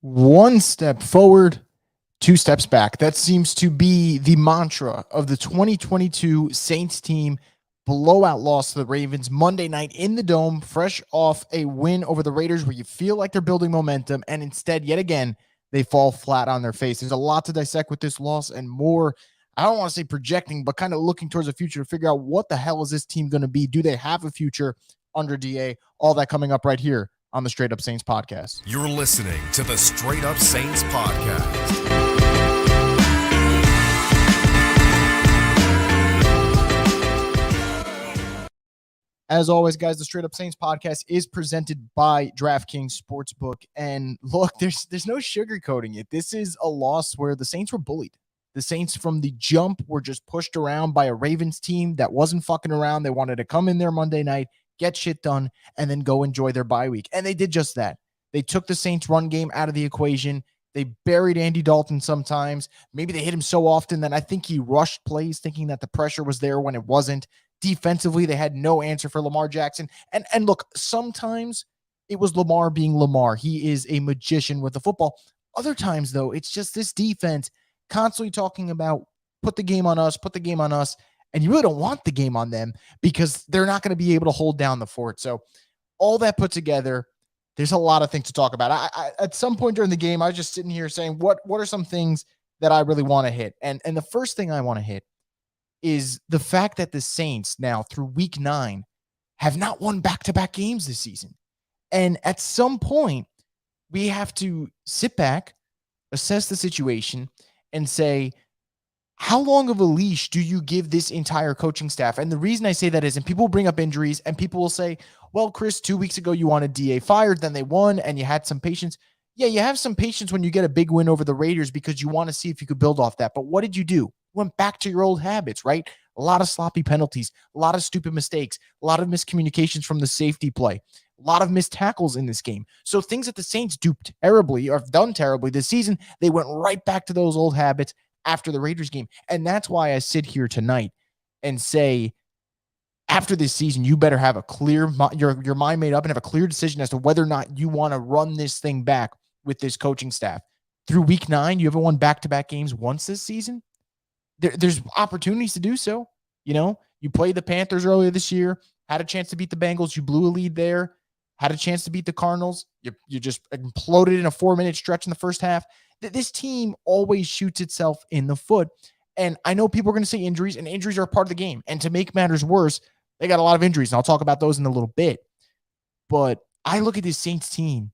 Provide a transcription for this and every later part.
One step forward, two steps back. That seems to be the mantra of the 2022 Saints team. Blowout loss to the Ravens Monday night in the Dome, fresh off a win over the Raiders where you feel like they're building momentum, and instead, yet again, they fall flat on their face. There's a lot to dissect with this loss and more. I don't want to say projecting, but kind of looking towards the future to figure out what the hell is this team going to be? Do they have a future under DA? All that coming up right here on the Straight Up Saints podcast. You're listening to the Straight Up Saints podcast. As always, guys, the Straight Up Saints podcast is presented by DraftKings Sportsbook. And look, there's no sugarcoating it. This is a loss where the Saints were bullied. The Saints from the jump were just pushed around by a Ravens team that wasn't fucking around. They wanted to come in there Monday night, get shit done, and then go enjoy their bye week. And they did just that. They took the Saints run game out of the equation. They buried Andy Dalton sometimes. Maybe they hit him so often that I think he rushed plays thinking that the pressure was there when it wasn't. Defensively, they had no answer for Lamar Jackson. And look, sometimes it was Lamar being Lamar. He is a magician with the football. Other times, though, it's just this defense constantly talking about put the game on us, put the game on us. And you really don't want the game on them because they're not going to be able to hold down the fort. So all that put together, there's a lot of things to talk about. I at some point during the game, I was just sitting here saying, what are some things that I really want to hit? And the first thing I want to hit is the fact that the Saints now through week 9 have not won back-to-back games this season. And at some point, we have to sit back, assess the situation, and say, how long of a leash do you give this entire coaching staff? And the reason I say that is, and people bring up injuries, and people will say, well, Chris, 2 weeks ago, you wanted DA fired, then they won, and you had some patience. Yeah, you have some patience when you get a big win over the Raiders because you want to see if you could build off that. But what did you do? Went back to your old habits, right? A lot of sloppy penalties, a lot of stupid mistakes, a lot of miscommunications from the safety play, a lot of missed tackles in this game. So things that the Saints do terribly or have done terribly this season, they went right back to those old habits after the Raiders game. And that's why I sit here tonight and say, after this season, you better have a clear, your mind made up and have a clear decision as to whether or not you want to run this thing back with this coaching staff. Through week 9, you haven't won back-to-back games once this season. There's opportunities to do so. You know, you played the Panthers earlier this year, had a chance to beat the Bengals. You blew a lead there, had a chance to beat the Cardinals. You just imploded in a 4-minute stretch in the first half. This team always shoots itself in the foot. And I know people are going to say injuries, and injuries are a part of the game. And to make matters worse, they got a lot of injuries, and I'll talk about those in a little bit. But I look at this Saints team.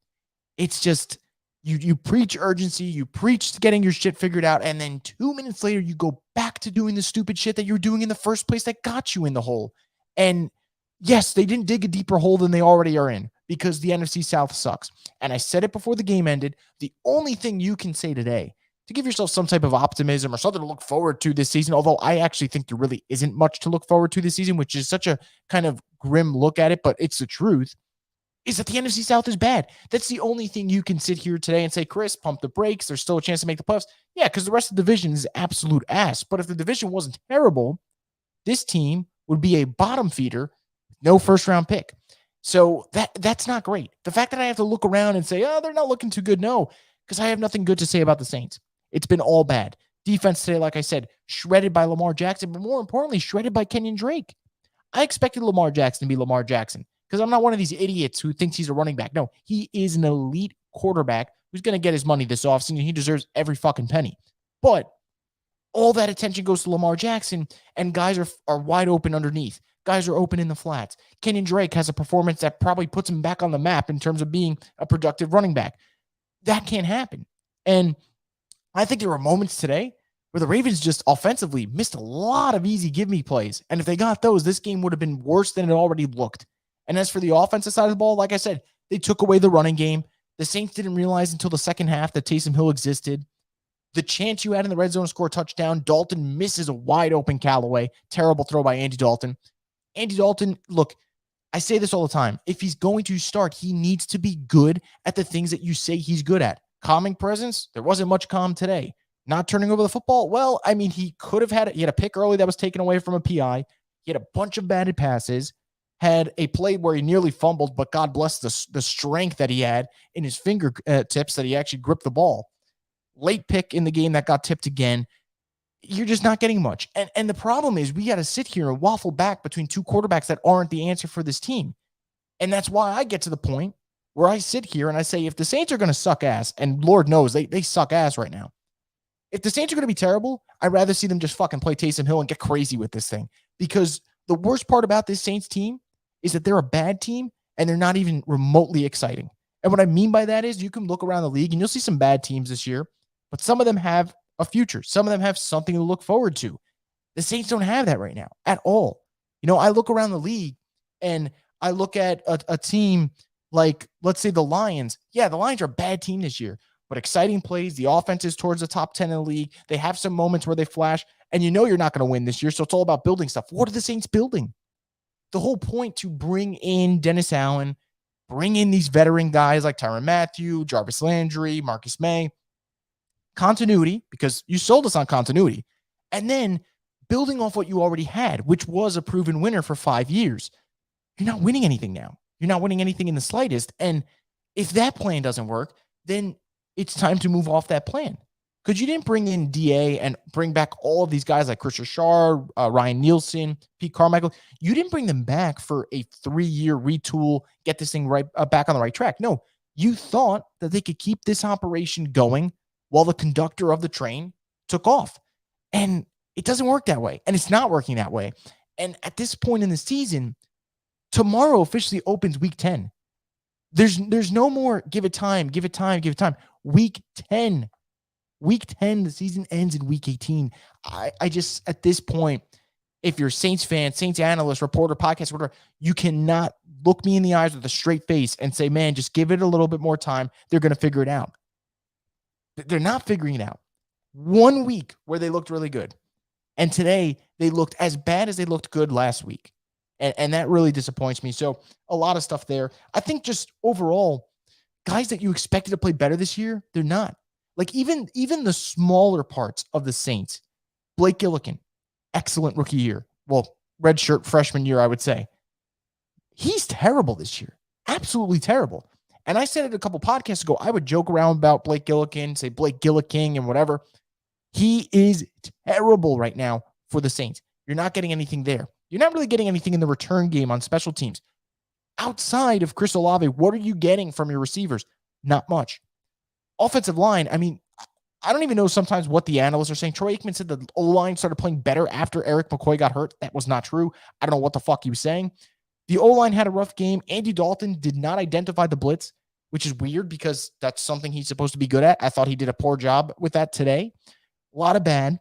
It's just, you preach urgency, you preach getting your shit figured out, and then 2 minutes later, you go back to doing the stupid shit that you were doing in the first place that got you in the hole. And yes, they didn't dig a deeper hole than they already are in because the NFC South sucks. And I said it before the game ended. The only thing you can say today to give yourself some type of optimism or something to look forward to this season, although I actually think there really isn't much to look forward to this season, which is such a kind of grim look at it, but it's the truth, is that the NFC South is bad. That's the only thing you can sit here today and say, Chris, pump the brakes. There's still a chance to make the playoffs. Yeah, because the rest of the division is absolute ass. But if the division wasn't terrible, this team would be a bottom feeder, no first-round pick. So that's not great. The fact that I have to look around and say, oh, they're not looking too good, no, because I have nothing good to say about the Saints. It's been all bad. Defense today, like I said, shredded by Lamar Jackson, but more importantly, shredded by Kenyon Drake. I expected Lamar Jackson to be Lamar Jackson because I'm not one of these idiots who thinks he's a running back. No, he is an elite quarterback who's going to get his money this offseason. He deserves every fucking penny. But all that attention goes to Lamar Jackson, and guys are wide open underneath. Guys are open in the flats. Kenyon Drake has a performance that probably puts him back on the map in terms of being a productive running back. That can't happen. And I think there were moments today where the Ravens just offensively missed a lot of easy give-me plays. And if they got those, this game would have been worse than it already looked. And as for the offensive side of the ball, like I said, they took away the running game. The Saints didn't realize until the second half that Taysom Hill existed. The chance you had in the red zone to score a touchdown, Dalton misses a wide-open Callaway. Terrible throw by Andy Dalton. Andy Dalton, look, I say this all the time. If he's going to start, he needs to be good at the things that you say he's good at. Calming presence, there wasn't much calm today. Not turning over the football, well, I mean, he had a pick early that was taken away from a PI. He had a bunch of batted passes. had a play where he nearly fumbled, but God bless the strength that he had in his fingertips that he actually gripped the ball. Late pick in the game that got tipped again. You're just not getting much. And the problem is we got to sit here and waffle back between two quarterbacks that aren't the answer for this team. And that's why I get to the point where I sit here and I say, if the Saints are going to suck ass, and Lord knows they suck ass right now. If the Saints are going to be terrible, I'd rather see them just fucking play Taysom Hill and get crazy with this thing. Because the worst part about this Saints team is that they're a bad team and they're not even remotely exciting. And what I mean by that is you can look around the league and you'll see some bad teams this year, but some of them have a future. Some of them have something to look forward to. The Saints don't have that right now at all. I look around the league and I look at a team like, let's say the Lions. Yeah, the Lions are a bad team this year, but exciting plays. The offense is towards the top 10 in the league. They have some moments where they flash, and you're not going to win this year, so it's all about building stuff. What are the Saints building? The whole point to bring in Dennis Allen, bring in these veteran guys like Tyrann Mathieu, Jarvis Landry, Marcus May, continuity, because you sold us on continuity, and then building off what you already had, which was a proven winner for 5 years. You're not winning anything now. You're not winning anything in the slightest. And if that plan doesn't work, then it's time to move off that plan. Because you didn't bring in DA and bring back all of these guys like Chris Richard, Ryan Nielsen, Pete Carmichael. You didn't bring them back for a 3-year retool, get this thing right back on the right track. No, you thought that they could keep this operation going while the conductor of the train took off. And it doesn't work that way. And it's not working that way. And at this point in the season, tomorrow officially opens week 10. There's no more give it time. Week 10, the season ends in week 18. I just, at this point, if you're a Saints fan, Saints analyst, reporter, podcast, whatever, you cannot look me in the eyes with a straight face and say, man, just give it a little bit more time. They're going to figure it out. They're not figuring it out. 1 week where they looked really good. And today they looked as bad as they looked good last week. And that really disappoints me. So a lot of stuff there. I think just overall, guys that you expected to play better this year, they're not. Like even the smaller parts of the Saints, Blake Gillikin, excellent rookie year. Well, redshirt freshman year, I would say. He's terrible this year. Absolutely terrible. And I said it a couple podcasts ago, I would joke around about Blake Gillikin, say Blake Gilliking and whatever. He is terrible right now for the Saints. You're not getting anything there. You're not really getting anything in the return game on special teams. Outside of Chris Olave, what are you getting from your receivers? Not much. Offensive line, I mean, I don't even know sometimes what the analysts are saying. Troy Aikman said the O-line started playing better after Eric McCoy got hurt. That was not true. I don't know what the fuck he was saying. The O-line had a rough game. Andy Dalton did not identify the blitz, which is weird because that's something he's supposed to be good at. I thought he did a poor job with that today. A lot of bad.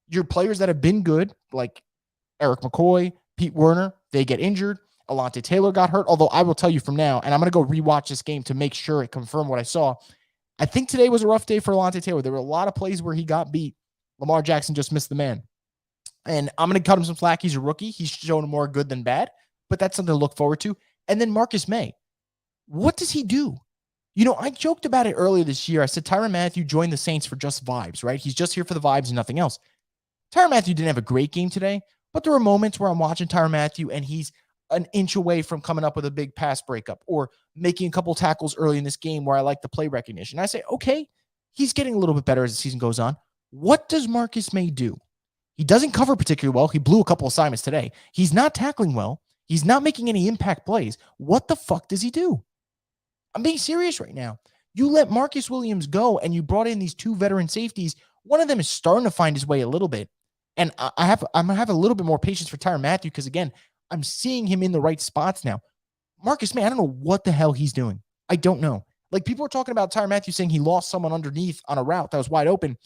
Your players that have been good, like Eric McCoy, Pete Werner, they get injured. Alontae Taylor got hurt, although I will tell you from now, and I'm going to go rewatch this game to make sure it confirmed what I saw. I think today was a rough day for Alontae Taylor. There were a lot of plays where he got beat. Lamar Jackson just missed the man. And I'm going to cut him some slack. He's a rookie. He's shown more good than bad, but that's something to look forward to. And then Marcus May. What does he do? I joked about it earlier this year. I said Tyrann Mathieu joined the Saints for just vibes, right? He's just here for the vibes and nothing else. Tyrann Mathieu didn't have a great game today, but there were moments where I'm watching Tyrann Mathieu and he's an inch away from coming up with a big pass breakup or making a couple tackles early in this game where I like the play recognition. I say, okay, he's getting a little bit better as the season goes on. What does Marcus May do? He doesn't cover particularly well. He blew a couple assignments today. He's not tackling well. He's not making any impact plays. What the fuck does he do? I'm being serious right now. You let Marcus Williams go and you brought in these two veteran safeties. One of them is starting to find his way a little bit. And I'm going to have a little bit more patience for Tyrann Mathieu because, again, I'm seeing him in the right spots now. Marcus May, I don't know what the hell he's doing. I don't know. Like, people are talking about Tyrann Mathieu saying he lost someone underneath on a route that was wide open.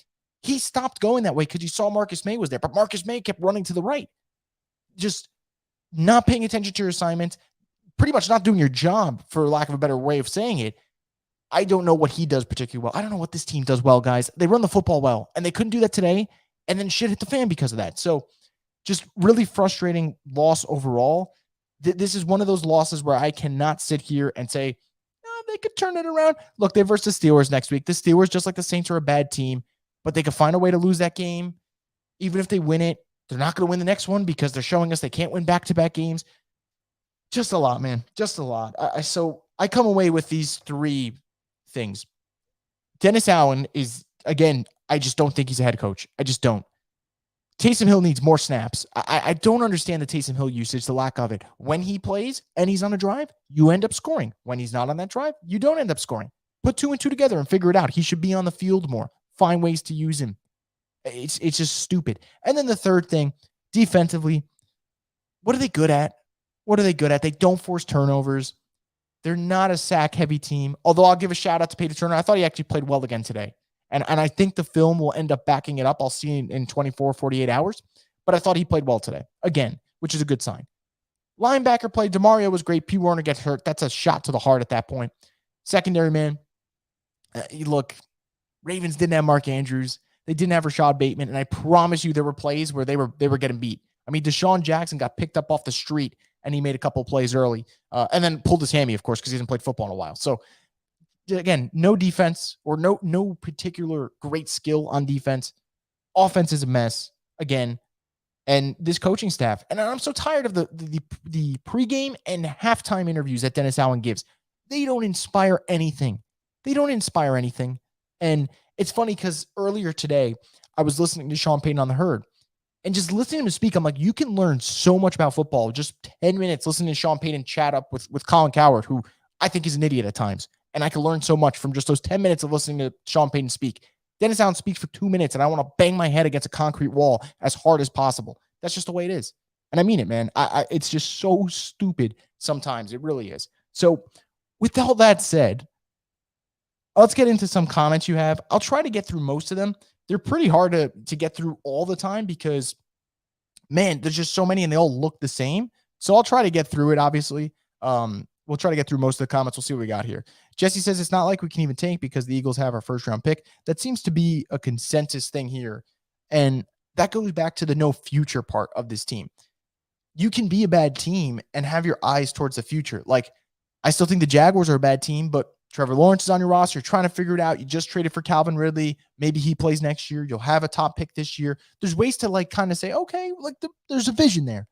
He stopped going that way because he saw Marcus May was there, but Marcus May kept running to the right. Just not paying attention to your assignments, pretty much not doing your job, for lack of a better way of saying it. I don't know what he does particularly well. I don't know what this team does well, guys. They run the football well, and they couldn't do that today, and then shit hit the fan because of that. So just really frustrating loss overall. This is one of those losses where I cannot sit here and say, oh, they could turn it around. Look, they're versus the Steelers next week. The Steelers, just like the Saints, are a bad team, but they could find a way to lose that game. Even if they win it, they're not going to win the next one because they're showing us they can't win back-to-back games. Just a lot, man. Just a lot. So I come away with these three things. Dennis Allen is, again, I just don't think he's a head coach. I just don't. Taysom Hill needs more snaps. I don't understand the Taysom Hill usage, the lack of it. When he plays and he's on a drive, you end up scoring. When he's not on that drive, you don't end up scoring. Put 2 and 2 together and figure it out. He should be on the field more. Find ways to use him. It's just stupid. And then the third thing, defensively, what are they good at? What are they good at? They don't force turnovers. They're not a sack-heavy team. Although I'll give a shout-out to Peyton Turner. I thought he actually played well again today. And I think the film will end up backing it up. I'll see in 24, 48 hours. But I thought he played well today, again, which is a good sign. Linebacker play, DeMario was great. P. Warner gets hurt. That's a shot to the heart at that point. Secondary, man, look, Ravens didn't have Mark Andrews. They didn't have Rashad Bateman. And I promise you there were plays where they were getting beat. I mean, Deshaun Jackson got picked up off the street, and he made a couple of plays early, and then pulled his hammy, of course, because he hasn't played football in a while. So, again, no defense or no particular great skill on defense. Offense is a mess, again, and this coaching staff. And I'm so tired of the pregame and halftime interviews that Dennis Allen gives. They don't inspire anything. They don't inspire anything. And it's funny because earlier today, I was listening to Sean Payton on The Herd. And just listening to him speak, I'm like, you can learn so much about football. Just 10 minutes listening to Sean Payton chat up with Colin Cowherd, who I think is an idiot at times. And I can learn so much from just those 10 minutes of listening to Sean Payton speak. Dennis Allen speaks for 2 minutes, and I want to bang my head against a concrete wall as hard as possible. That's just the way it is. And I mean it, man. It's just so stupid sometimes. It really is. So with all that said, let's get into some comments you have. I'll try to get through most of them. They're pretty hard to get through all the time because, man, there's just so many and they all look the same. So I'll try to get through it, obviously. We'll try to get through most of the comments. We'll see what we got here. Jesse says it's not like we can even tank because the Eagles have our first-round pick. That seems to be a consensus thing here. And that goes back to the no future part of this team. You can be a bad team and have your eyes towards the future. Like, I still think the Jaguars are a bad team, but Trevor Lawrence is on your roster. You're trying to figure it out. You just traded for Calvin Ridley. Maybe he plays next year. You'll have a top pick this year. There's ways to like kind of say, okay, like there's a vision there.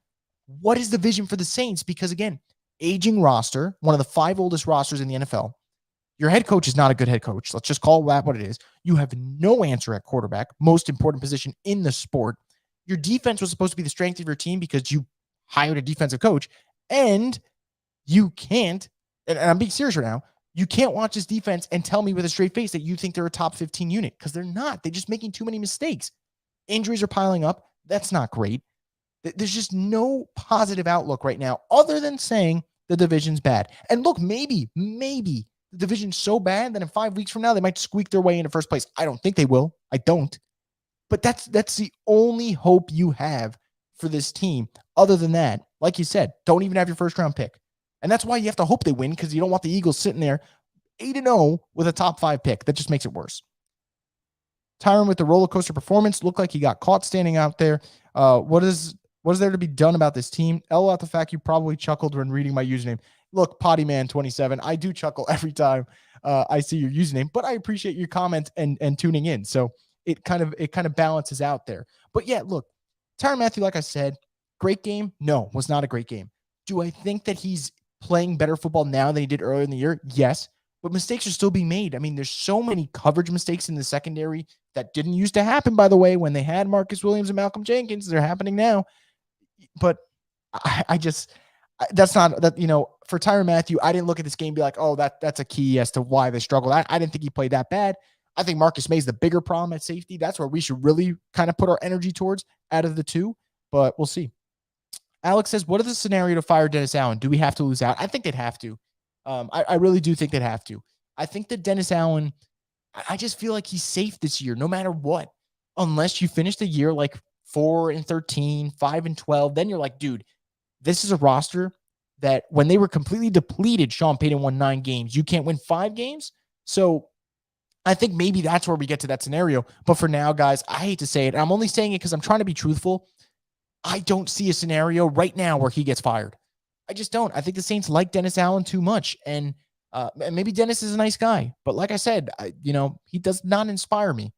What is the vision for the Saints? Because again, aging roster, one of the 5 oldest rosters in the NFL. Your head coach is not a good head coach. Let's just call that what it is. You have no answer at quarterback, most important position in the sport. Your defense was supposed to be the strength of your team because you hired a defensive coach, and you can't, and I'm being serious right now, you can't watch this defense and tell me with a straight face that you think they're a top 15 unit because they're not. They're just making too many mistakes. Injuries are piling up. That's not great. There's just no positive outlook right now other than saying the division's bad. And look, maybe the division's so bad that in 5 weeks from now, they might squeak their way into first place. I don't think they will. I don't. But that's the only hope you have for this team. Other than that, like you said, don't even have your first round pick. And that's why you have to hope they win because you don't want the Eagles sitting there 8-0 with a top 5 pick. That just makes it worse. Tyron with the roller coaster performance looked like he got caught standing out there. What is there to be done about this team? L out the fact you probably chuckled when reading my username. Look, Pottyman27, I do chuckle every time I see your username, but I appreciate your comments and tuning in. So it kind of balances out there. But yeah, look, Tyron Matthew, like I said, great game? No, was not a great game. Do I think that he's playing better football now than he did earlier in the year? Yes, but mistakes are still being made. I mean, there's so many coverage mistakes in the secondary that didn't used to happen, by the way, when they had Marcus Williams and Malcolm Jenkins. They're happening now. But that's not that, for Tyrann Mathieu, I didn't look at this game and be like, oh, that's a key as to why they struggled. I didn't think he played that bad. I think Marcus May's the bigger problem at safety. That's where we should really kind of put our energy towards out of the two, but we'll see. Alex says, what is the scenario to fire Dennis Allen? Do we have to lose out? I think they'd have to. I really do think they'd have to. I think that Dennis Allen, I just feel like he's safe this year, no matter what, unless you finish the year like 4-13, 5-12, then you're like, dude, this is a roster that when they were completely depleted, Sean Payton won 9 games. You can't win 5 games. So I think maybe that's where we get to that scenario. But for now, guys, I hate to say it. I'm only saying it because I'm trying to be truthful. I don't see a scenario right now where he gets fired. I just don't. I think the Saints like Dennis Allen too much. And maybe Dennis is a nice guy. But like I said, he does not inspire me.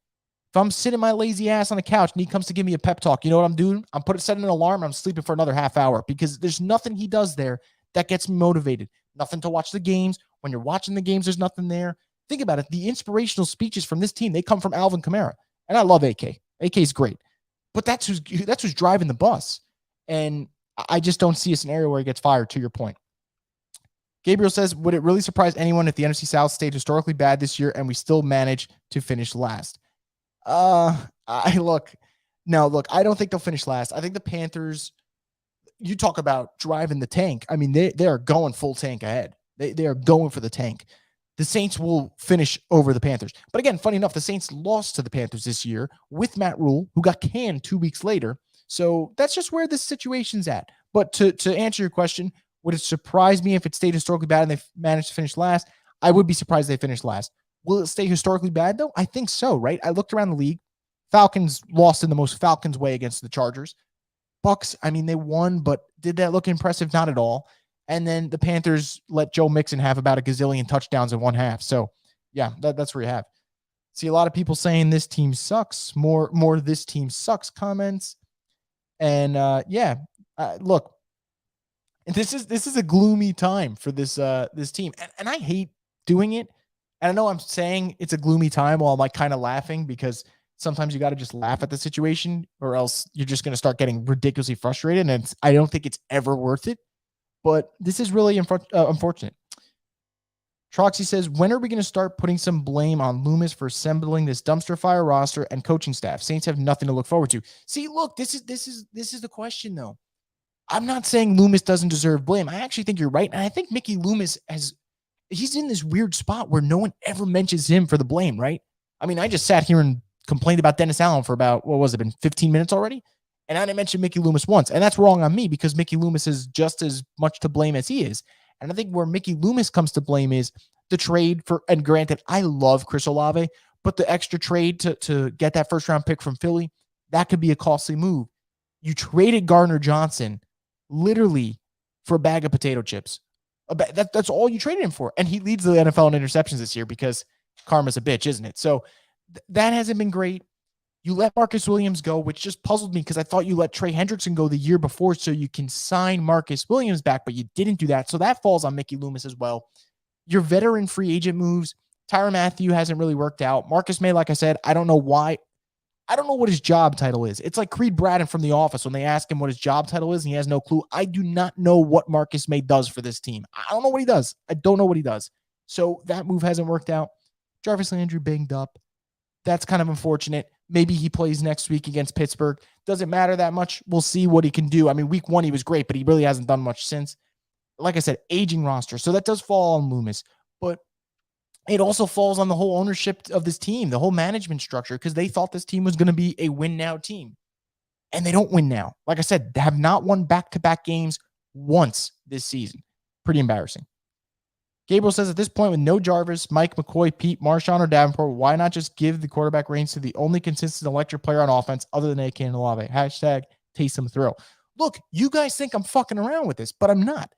If I'm sitting my lazy ass on the couch and he comes to give me a pep talk, you know what I'm doing? I'm setting an alarm and I'm sleeping for another half hour because there's nothing he does there That gets me motivated. Nothing to watch the games. When you're watching the games, there's nothing there. Think about it. The inspirational speeches from this team, they come from Alvin Kamara. And I love AK. AK is great. But that's who's driving the bus. And I just don't see a scenario where he gets fired, to your point. Gabriel says, would it really surprise anyone if the NFC South stayed historically bad this year and we still manage to finish last? I don't think they'll finish last. I think the Panthers, you talk about driving the tank. I mean, they are going full tank ahead. They are going for the tank. The Saints will finish over the Panthers. But again, funny enough, the Saints lost to the Panthers this year with Matt Rule, who got canned 2 weeks later. So that's just where this situation's at. But to answer your question, would it surprise me if it stayed historically bad and they managed to finish last? I would be surprised if they finished last. Will it stay historically bad, though? I think so, right? I looked around the league. Falcons lost in the most Falcons way against the Chargers. Bucks, I mean, they won, but did that look impressive? Not at all. And then the Panthers let Joe Mixon have about a gazillion touchdowns in one half. So, yeah, that's where you have. See a lot of people saying this team sucks. More this team sucks comments. And, look, this is a gloomy time for this team. And I hate doing it. And I know I'm saying it's a gloomy time while I'm like kind of laughing because sometimes you got to just laugh at the situation or else you're just going to start getting ridiculously frustrated. And I don't think it's ever worth it. But this is really unfortunate. Troxy says, when are we going to start putting some blame on Loomis for assembling this dumpster fire roster and coaching staff? Saints have nothing to look forward to. See, look, this is the question, though. I'm not saying Loomis doesn't deserve blame. I actually think you're right. And I think Mickey Loomis he's in this weird spot where no one ever mentions him for the blame, right? I mean, I just sat here and complained about Dennis Allen for about, been 15 minutes already? And I didn't mention Mickey Loomis once. And that's wrong on me because Mickey Loomis is just as much to blame as he is. And I think where Mickey Loomis comes to blame is the trade for, and granted, I love Chris Olave, but the extra trade to get that first round pick from Philly, that could be a costly move. You traded Gardner Johnson literally for a bag of potato chips. That's all you traded him for. And he leads the NFL in interceptions this year because karma's a bitch, isn't it? So that hasn't been great. You let Marcus Williams go, which just puzzled me because I thought you let Trey Hendrickson go the year before so you can sign Marcus Williams back, but you didn't do that. So that falls on Mickey Loomis as well. Your veteran free agent moves, Tyrann Mathieu hasn't really worked out. Marcus May, like I said, I don't know why. I don't know what his job title is. It's like Creed Bratton from The Office when they ask him what his job title is and he has no clue. I do not know what Marcus May does for this team. I don't know what he does. I don't know what he does. So that move hasn't worked out. Jarvis Landry banged up. That's kind of unfortunate. Maybe he plays next week against Pittsburgh. Doesn't matter that much. We'll see what he can do. I mean, week 1, he was great, but he really hasn't done much since. Like I said, aging roster. So that does fall on Loomis. But it also falls on the whole ownership of this team, the whole management structure, because they thought this team was going to be a win-now team. And they don't win now. Like I said, they have not won back-to-back games once this season. Pretty embarrassing. Gabriel says, at this point, with no Jarvis, Mike, McCoy, Pete, Marshawn, or Davenport, why not just give the quarterback reins to the only consistent electric player on offense other than AK and Olave? Hashtag Taysom thrill. Look, you guys think I'm fucking around with this, but I'm not.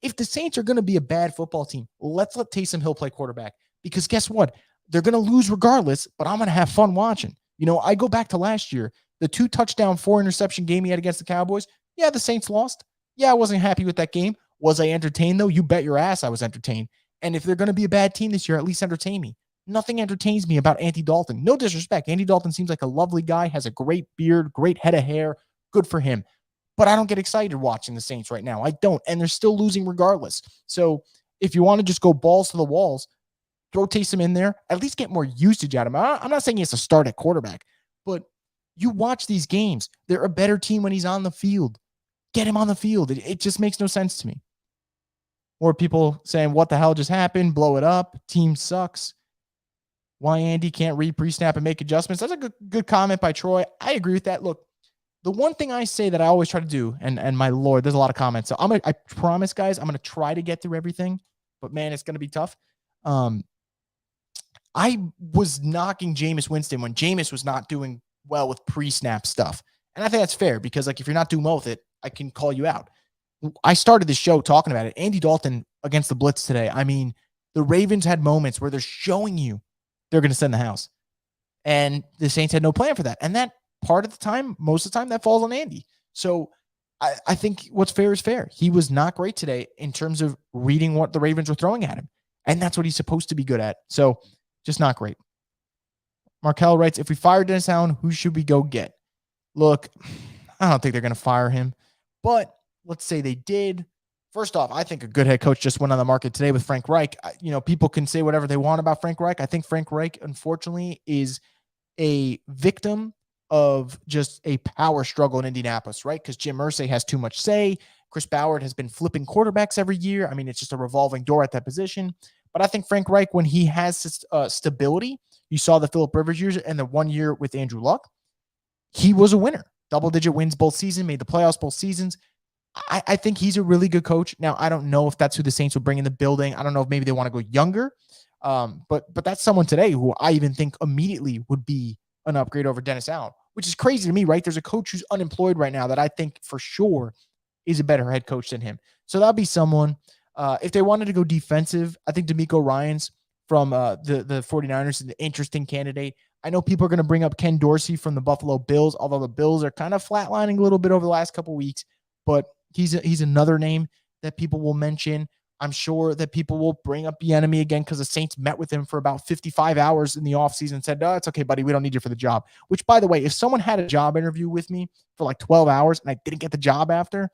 If the Saints are going to be a bad football team, let's let Taysom Hill play quarterback. Because guess what? They're going to lose regardless, but I'm going to have fun watching. You know, I go back to last year, the 2-touchdown, 4-interception game he had against the Cowboys. Yeah, the Saints lost. Yeah, I wasn't happy with that game. Was I entertained, though? You bet your ass I was entertained. And if they're going to be a bad team this year, at least entertain me. Nothing entertains me about Andy Dalton. No disrespect. Andy Dalton seems like a lovely guy, has a great beard, great head of hair. Good for him. But I don't get excited watching the Saints right now. I don't. And they're still losing regardless. So if you want to just go balls to the walls, throw Taysom in there, at least get more usage out of him. I'm not saying he has to start at quarterback, but you watch these games. They're a better team when he's on the field. Get him on the field. It just makes no sense to me. Or people saying, what the hell just happened? Blow it up. Team sucks. Why Andy can't read pre-snap and make adjustments. That's a good comment by Troy. I agree with that. Look, the one thing I say that I always try to do, and my Lord, there's a lot of comments. So I promise, guys, I'm going to try to get through everything. But, man, it's going to be tough. I was knocking Jameis Winston when Jameis was not doing well with pre-snap stuff. And I think that's fair because, like, if you're not doing well with it, I can call you out. I started this show talking about it. Andy Dalton against the blitz today. I mean, the Ravens had moments where they're showing you they're going to send the house. And the Saints had no plan for that. And that part of the time, most of the time, that falls on Andy. So I think what's fair is fair. He was not great today in terms of reading what the Ravens were throwing at him. And that's what he's supposed to be good at. So just not great. Markel writes, if we fire Dennis Allen, who should we go get? Look, I don't think they're going to fire him, but let's say they did. First off, I think a good head coach just went on the market today with Frank Reich. People can say whatever they want about Frank Reich. I think Frank Reich, unfortunately, is a victim of just a power struggle in Indianapolis, right? Because Jim Irsay has too much say. Chris Ballard has been flipping quarterbacks every year. I mean, it's just a revolving door at that position. But I think Frank Reich, when he has stability, you saw the Philip Rivers years and the 1 year with Andrew Luck, he was a winner. Double-digit wins both seasons, made the playoffs both seasons. I think he's a really good coach. Now, I don't know if that's who the Saints will bring in the building. I don't know if maybe they want to go younger. But that's someone today who I even think immediately would be an upgrade over Dennis Allen, which is crazy to me, right? There's a coach who's unemployed right now that I think for sure is a better head coach than him. So that'll be someone. If they wanted to go defensive, I think D'Amico Ryans from the 49ers is an interesting candidate. I know people are going to bring up Ken Dorsey from the Buffalo Bills, although the Bills are kind of flatlining a little bit over the last couple of weeks, but he's another name that people will mention. I'm sure that people will bring up Bieniemy again because the Saints met with him for about 55 hours in the offseason and said, no, it's okay, buddy. We don't need you for the job. Which, by the way, if someone had a job interview with me for like 12 hours and I didn't get the job after,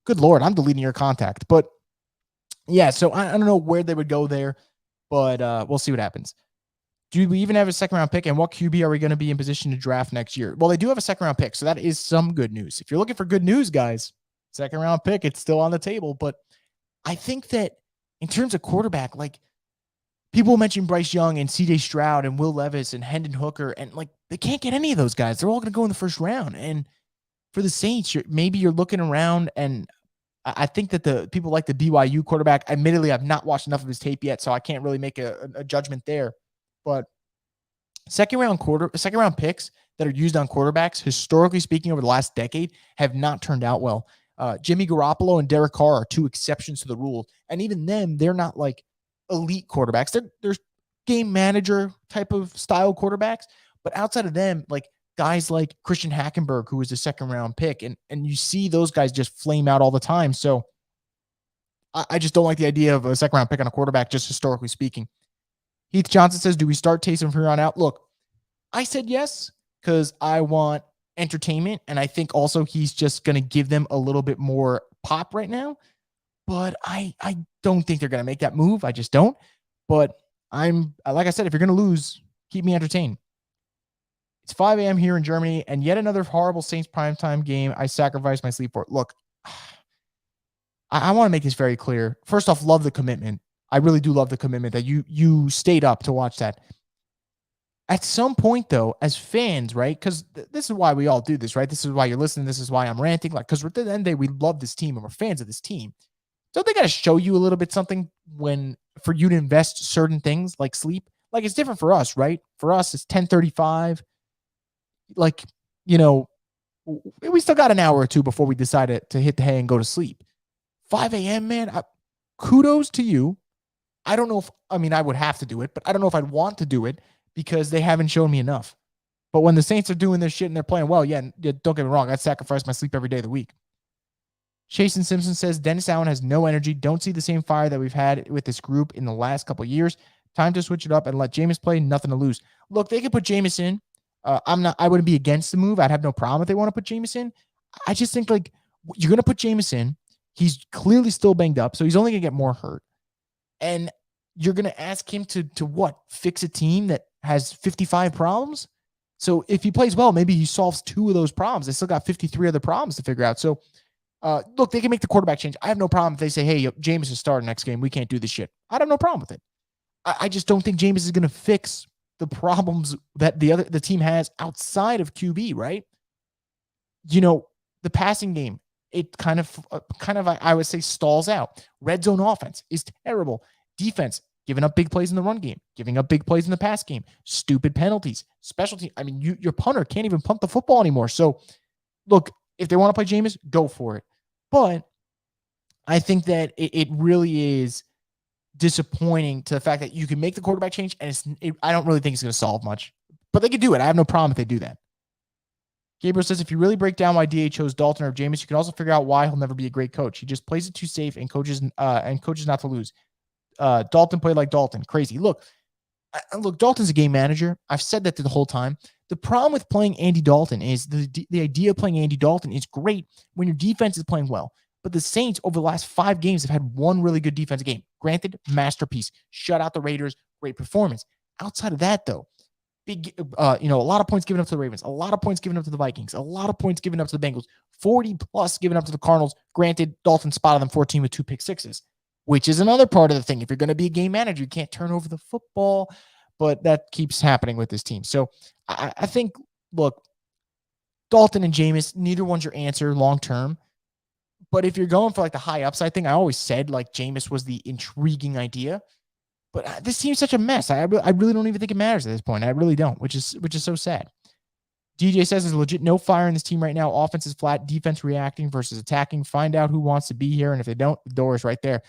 good Lord, I'm deleting your contact. But yeah, so I don't know where they would go there, but we'll see what happens. Do we even have a second-round pick, and what QB are we going to be in position to draft next year? Well, they do have a second-round pick, so that is some good news. If you're looking for good news, guys, second-round pick, it's still on the table. But I think that in terms of quarterback, like people mention Bryce Young and CJ Stroud and Will Levis and Hendon Hooker, and like they can't get any of those guys. They're all going to go in the first round. And for the Saints, maybe you're looking around, and I think that the people like the BYU quarterback, admittedly, I've not watched enough of his tape yet, so I can't really make a judgment there. But second round picks that are used on quarterbacks, historically speaking, over the last decade, have not turned out well. Jimmy Garoppolo and Derek Carr are two exceptions to the rule, and even them, they're not like elite quarterbacks. They're game manager type of style quarterbacks, but outside of them, like guys like Christian Hackenberg, who was a second round pick, and you see those guys just flame out all the time. So I just don't like the idea of a second round pick on a quarterback, just historically speaking. Heath Johnson says, do we start Taysom from here on out? Look, I said yes because I want entertainment, and I think also he's just going to give them a little bit more pop right now. But I don't think they're going to make that move. I just don't. But like I said, if you're going to lose, keep me entertained. It's 5 a.m. here in Germany, and yet another horrible Saints primetime game. I sacrificed my sleep for it. Look, I want to make this very clear. First off, love the commitment. I really do love the commitment that you stayed up to watch that. At some point, though, as fans, right? Because this is why we all do this, right? This is why you're listening. This is why I'm ranting. Like, because at the end of the day, we love this team and we're fans of this team. Don't they got to show you a little bit something for you to invest certain things like sleep? Like, it's different for us, right? For us, it's 10:35. Like, we still got an hour or two before we decide to hit the hay and go to sleep. 5 a.m., man, kudos to you. I don't know I would have to do it, but I don't know if I'd want to do it because they haven't shown me enough. But when the Saints are doing this shit and they're playing well, yeah, don't get me wrong, I'd sacrifice my sleep every day of the week. Chasen Simpson says, Dennis Allen has no energy. Don't see the same fire that we've had with this group in the last couple of years. Time to switch it up and let Jameis play. Nothing to lose. Look, they could put Jameis in. I wouldn't be against the move. I'd have no problem if they want to put Jameis in. I just think like you're going to put Jameis in. He's clearly still banged up, so he's only going to get more hurt. And you're going to ask him to what? Fix a team that has 55 problems? So if he plays well, maybe he solves 2 of those problems. They still got 53 other problems to figure out. So, look, they can make the quarterback change. I have no problem if they say, hey, Jameis is starting next game. We can't do this shit. I have no problem with it. I just don't think Jameis is going to fix the problems that the team has outside of QB, right? The passing game, it kind of I would say stalls out. Red zone offense is terrible. Defense, giving up big plays in the run game, giving up big plays in the pass game, stupid penalties, special team. I mean, your punter can't even punt the football anymore. So, look, if they want to play Jameis, go for it. But I think that it really is disappointing to the fact that you can make the quarterback change, and I don't really think it's going to solve much. But they could do it. I have no problem if they do that. Gabriel says, if you really break down why DA chose Dalton or Jameis, you can also figure out why he'll never be a great coach. He just plays it too safe and coaches not to lose. Dalton played like Dalton. Crazy. Look, Dalton's a game manager. I've said that the whole time. The problem with playing Andy Dalton is the idea of playing Andy Dalton is great when your defense is playing well. But the Saints over the last 5 games have had one really good defensive game. Granted, masterpiece. Shut out the Raiders. Great performance. Outside of that, though, big, a lot of points given up to the Ravens, a lot of points given up to the Vikings, a lot of points given up to the Bengals, 40 plus given up to the Cardinals. Granted, Dalton spotted them 14 with 2 pick-sixes, which is another part of the thing. If you're going to be a game manager, you can't turn over the football, but that keeps happening with this team. So I think, look, Dalton and Jameis, neither one's your answer long-term. But if you're going for like the high upside thing, I always said like Jameis was the intriguing idea. But this team's such a mess. I really don't even think it matters at this point. I really don't, which is so sad. DJ says there's legit no fire in this team right now. Offense is flat, defense reacting versus attacking. Find out who wants to be here, and if they don't, the door is right there.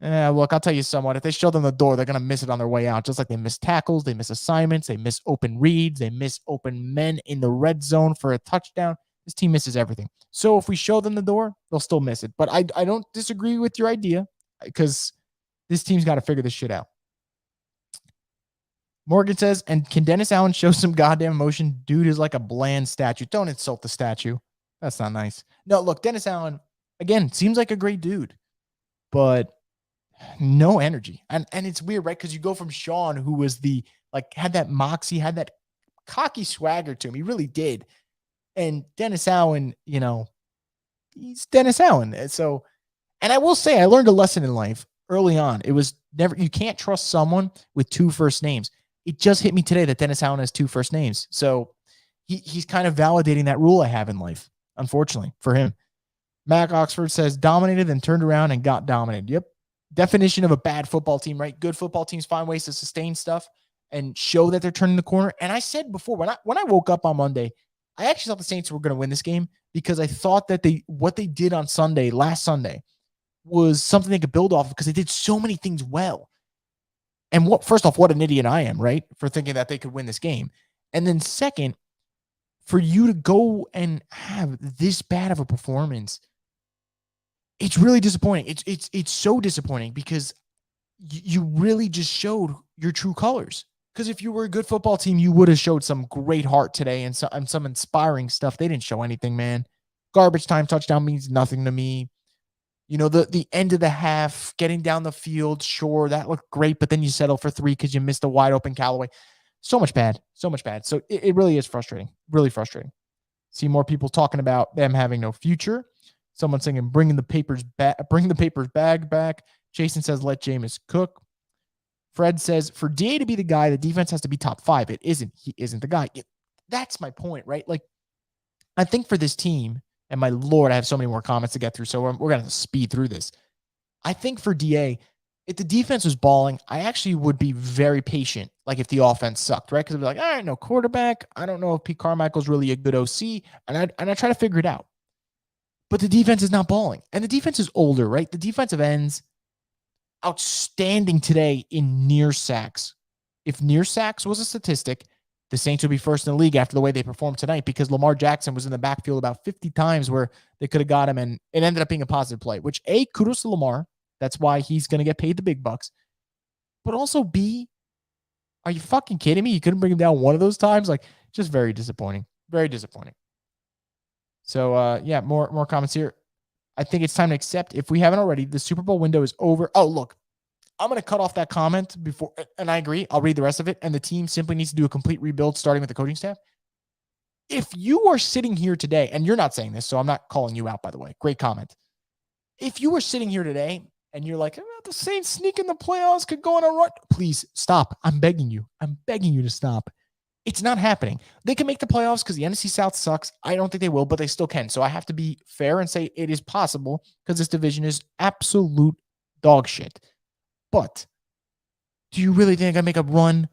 Look, I'll tell you somewhat. If they show them the door, they're going to miss it on their way out. Just like they miss tackles, they miss assignments, they miss open reads, they miss open men in the red zone for a touchdown. This team misses everything. So if we show them the door, they'll still miss it. But I don't disagree with your idea because this team's got to figure this shit out. Morgan says, and can Dennis Allen show some goddamn emotion? Dude is like a bland statue. Don't insult the statue. That's not nice. No, look, Dennis Allen, again, seems like a great dude, but no energy. And it's weird, right? Because you go from Sean, who was had that moxie, had that cocky swagger to him. He really did. And Dennis Allen, he's Dennis Allen. So, and I will say, I learned a lesson in life early on. It was you can't trust someone with 2 first names. It just hit me today that Dennis Allen has 2 first names. So he's kind of validating that rule I have in life, unfortunately, for him. Mac Oxford says, dominated, then turned around and got dominated. Yep. Definition of a bad football team, right? Good football teams find ways to sustain stuff and show that they're turning the corner. And I said before, when I woke up on Monday, I actually thought the Saints were going to win this game because I thought that what they did on last Sunday, was something they could build off of because they did so many things well. And first off, what an idiot I am, right? For thinking that they could win this game. And then second, for you to go and have this bad of a performance, it's really disappointing. It's so disappointing because you really just showed your true colors. Because if you were a good football team, you would have showed some great heart today and some inspiring stuff. They didn't show anything, man. Garbage time touchdown means nothing to me. The end of the half, getting down the field, sure, that looked great, but then you settle for 3 because you missed a wide open Callaway. So much bad. So it really is frustrating. Really frustrating. See more people talking about them having no future. Someone saying, bring the papers bag back. Jason says, let Jameis cook. Fred says, for DA to be the guy, the defense has to be top 5. It isn't. He isn't the guy. That's my point, right? Like, I think for this team, and my Lord, I have so many more comments to get through, so we're going to speed through this. I think for DA, if the defense was balling, I actually would be very patient, like if the offense sucked, right? Because I'd be like, all right, no quarterback. I don't know if Pete Carmichael's really a good OC, and I try to figure it out. But the defense is not balling, and the defense is older, right? The defensive ends, outstanding today in near sacks. If near sacks was a statistic, the Saints would be first in the league after the way they performed tonight because Lamar Jackson was in the backfield about 50 times where they could have got him, and it ended up being a positive play, which A, kudos to Lamar. That's why he's going to get paid the big bucks. But also B, are you fucking kidding me? You couldn't bring him down one of those times? Like, just very disappointing. Very disappointing. So, more comments here. I think it's time to accept, if we haven't already, the Super Bowl window is over. Oh, look, I'm going to cut off that comment before, and I agree. I'll read the rest of it. And the team simply needs to do a complete rebuild, starting with the coaching staff. If you are sitting here today, and you're not saying this, so I'm not calling you out, by the way. Great comment. If you were sitting here today and you're like, the Saints sneak in the playoffs, could go on a run, please stop. I'm begging you. I'm begging you to stop. It's not happening. They can make the playoffs because the NFC South sucks. I don't think they will, but they still can. So I have to be fair and say it is possible because this division is absolute dog shit. But do you really think I make a run?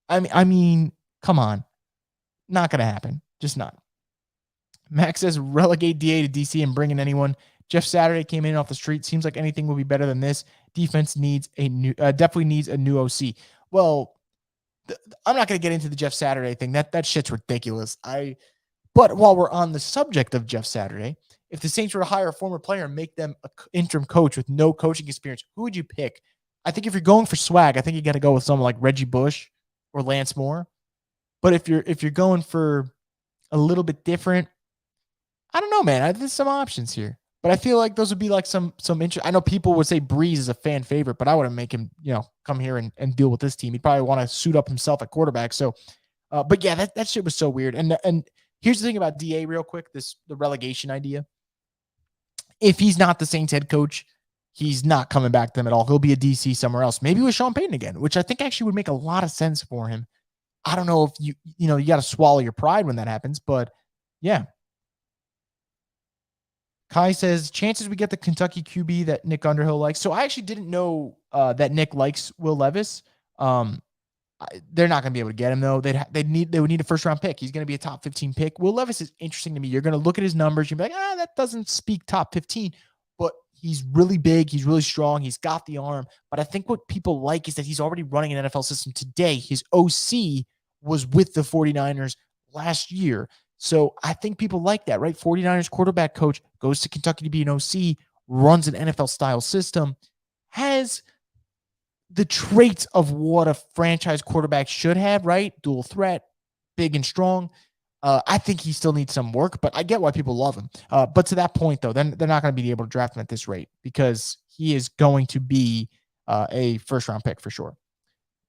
I mean, come on. Not going to happen. Just not. Max says relegate DA to DC and bring in anyone. Jeff Saturday came in off the street. Seems like anything will be better than this. Defense needs definitely needs a new OC. Well, I'm not going to get into the Jeff Saturday thing. That shit's ridiculous. But while we're on the subject of Jeff Saturday, if the Saints were to hire a former player and make them an interim coach with no coaching experience, who would you pick? I think if you're going for swag, I think you got to go with someone like Reggie Bush or Lance Moore. But if you're going for a little bit different, I don't know, man. There's some options here, but I feel like those would be like some interest. I know people would say Breeze is a fan favorite, but I wouldn't make him, come here and deal with this team. He'd probably want to suit up himself at quarterback. So, but yeah, that shit was so weird. And here's the thing about DA real quick, the relegation idea. If he's not the Saints head coach, he's not coming back to them at all. He'll be a DC somewhere else, maybe with Sean Payton again, which I think actually would make a lot of sense for him. I don't know if you got to swallow your pride when that happens, but yeah. Kai says, chances we get the Kentucky QB that Nick Underhill likes. So I actually didn't know that Nick likes Will Levis. They're not going to be able to get him, though. They would need a first-round pick. He's going to be a top 15 pick. Will Levis is interesting to me. You're going to look at his numbers. You'll be like, that doesn't speak top 15. But he's really big. He's really strong. He's got the arm. But I think what people like is that he's already running an NFL system today. His OC was with the 49ers last year. So I think people like that, right? 49ers quarterback coach goes to Kentucky to be an OC, runs an NFL-style system, has the traits of what a franchise quarterback should have, right? Dual threat, big and strong. I think he still needs some work, but I get why people love him. But to that point, though, then they're not going to be able to draft him at this rate because he is going to be a first-round pick for sure.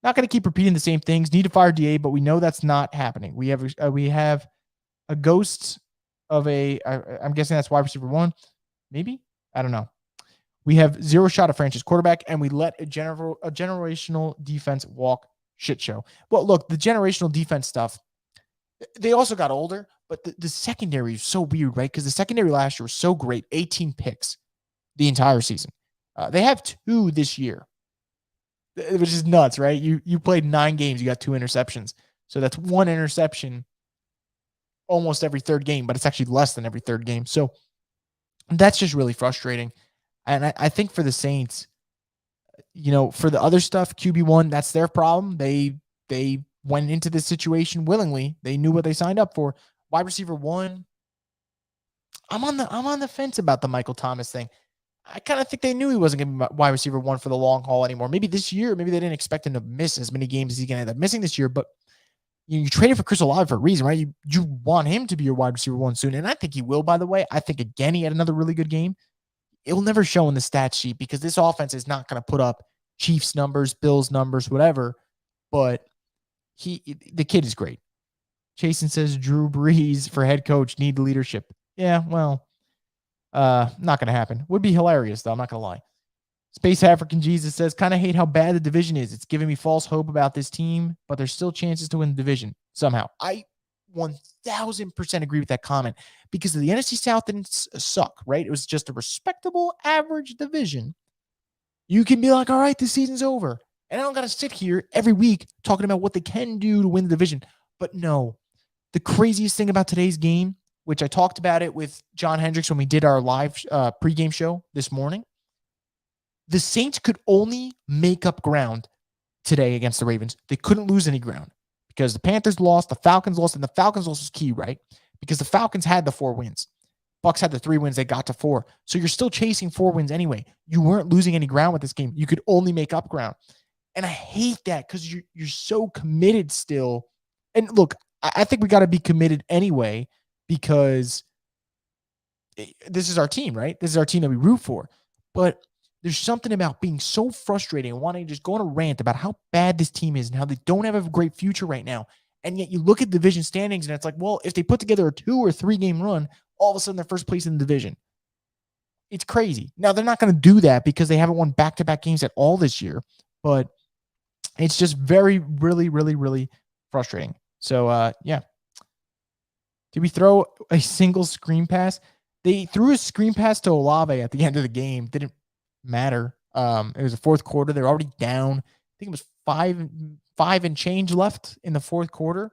Not going to keep repeating the same things. Need to fire DA, but we know that's not happening. We have a ghost of I'm guessing that's wide receiver 1, maybe? I don't know. We have zero shot at franchise quarterback, and we let a generational defense walk. Shit show. Well, look, the generational defense stuff, they also got older, but the secondary is so weird, right? Because the secondary last year was so great, 18 picks the entire season. They have 2 this year, which is nuts, right? You played 9 games, you got 2 interceptions. So that's 1 interception almost every third game, but it's actually less than every third game. So that's just really frustrating. And I think for the Saints, for the other stuff, QB1, that's their problem. They went into this situation willingly. They knew what they signed up for. Wide receiver 1, I'm on the fence about the Michael Thomas thing. I kind of think they knew he wasn't going to be wide receiver 1 for the long haul anymore. Maybe this year, maybe they didn't expect him to miss as many games as he's going to end up missing this year, but you traded for Chris Olave for a reason, right? You want him to be your wide receiver 1 soon, and I think he will, by the way. I think, again, he had another really good game. It will never show in the stat sheet because this offense is not going to put up Chiefs numbers, Bills numbers, whatever, but the kid is great. Jason says Drew Brees for head coach, need leadership. Yeah, well, not going to happen. Would be hilarious, though. I'm not going to lie. Space African Jesus says, kind of hate how bad the division is. It's giving me false hope about this team, but there's still chances to win the division somehow. I 1000% agree with that comment because the NFC South didn't suck, right? It was just a respectable average division. You can be like, all right, this season's over. And I don't got to sit here every week talking about what they can do to win the division. But no, the craziest thing about today's game, which I talked about it with John Hendricks when we did our live pregame show this morning, the Saints could only make up ground today against the Ravens. They couldn't lose any ground because the Panthers lost, the Falcons lost, and the Falcons loss was key, right? Because the Falcons had the 4 wins. Bucs had the 3 wins. They got to 4. So you're still chasing 4 wins anyway. You weren't losing any ground with this game. You could only make up ground. And I hate that because you're so committed still. And look, I think we got to be committed anyway because this is our team, right? This is our team that we root for. But there's something about being so frustrating and wanting to just go on a rant about how bad this team is and how they don't have a great future right now. And yet you look at division standings and it's like, well, if they put together a 2 or 3 game run, all of a sudden they're first place in the division. It's crazy. Now, they're not going to do that because they haven't won back-to-back games at all this year. But it's just really, really, really frustrating. So, yeah. Did we throw a single screen pass? They threw a screen pass to Olave at the end of the game. Didn't matter. It was the fourth quarter. They're already down. I think it was five and change left in the fourth quarter.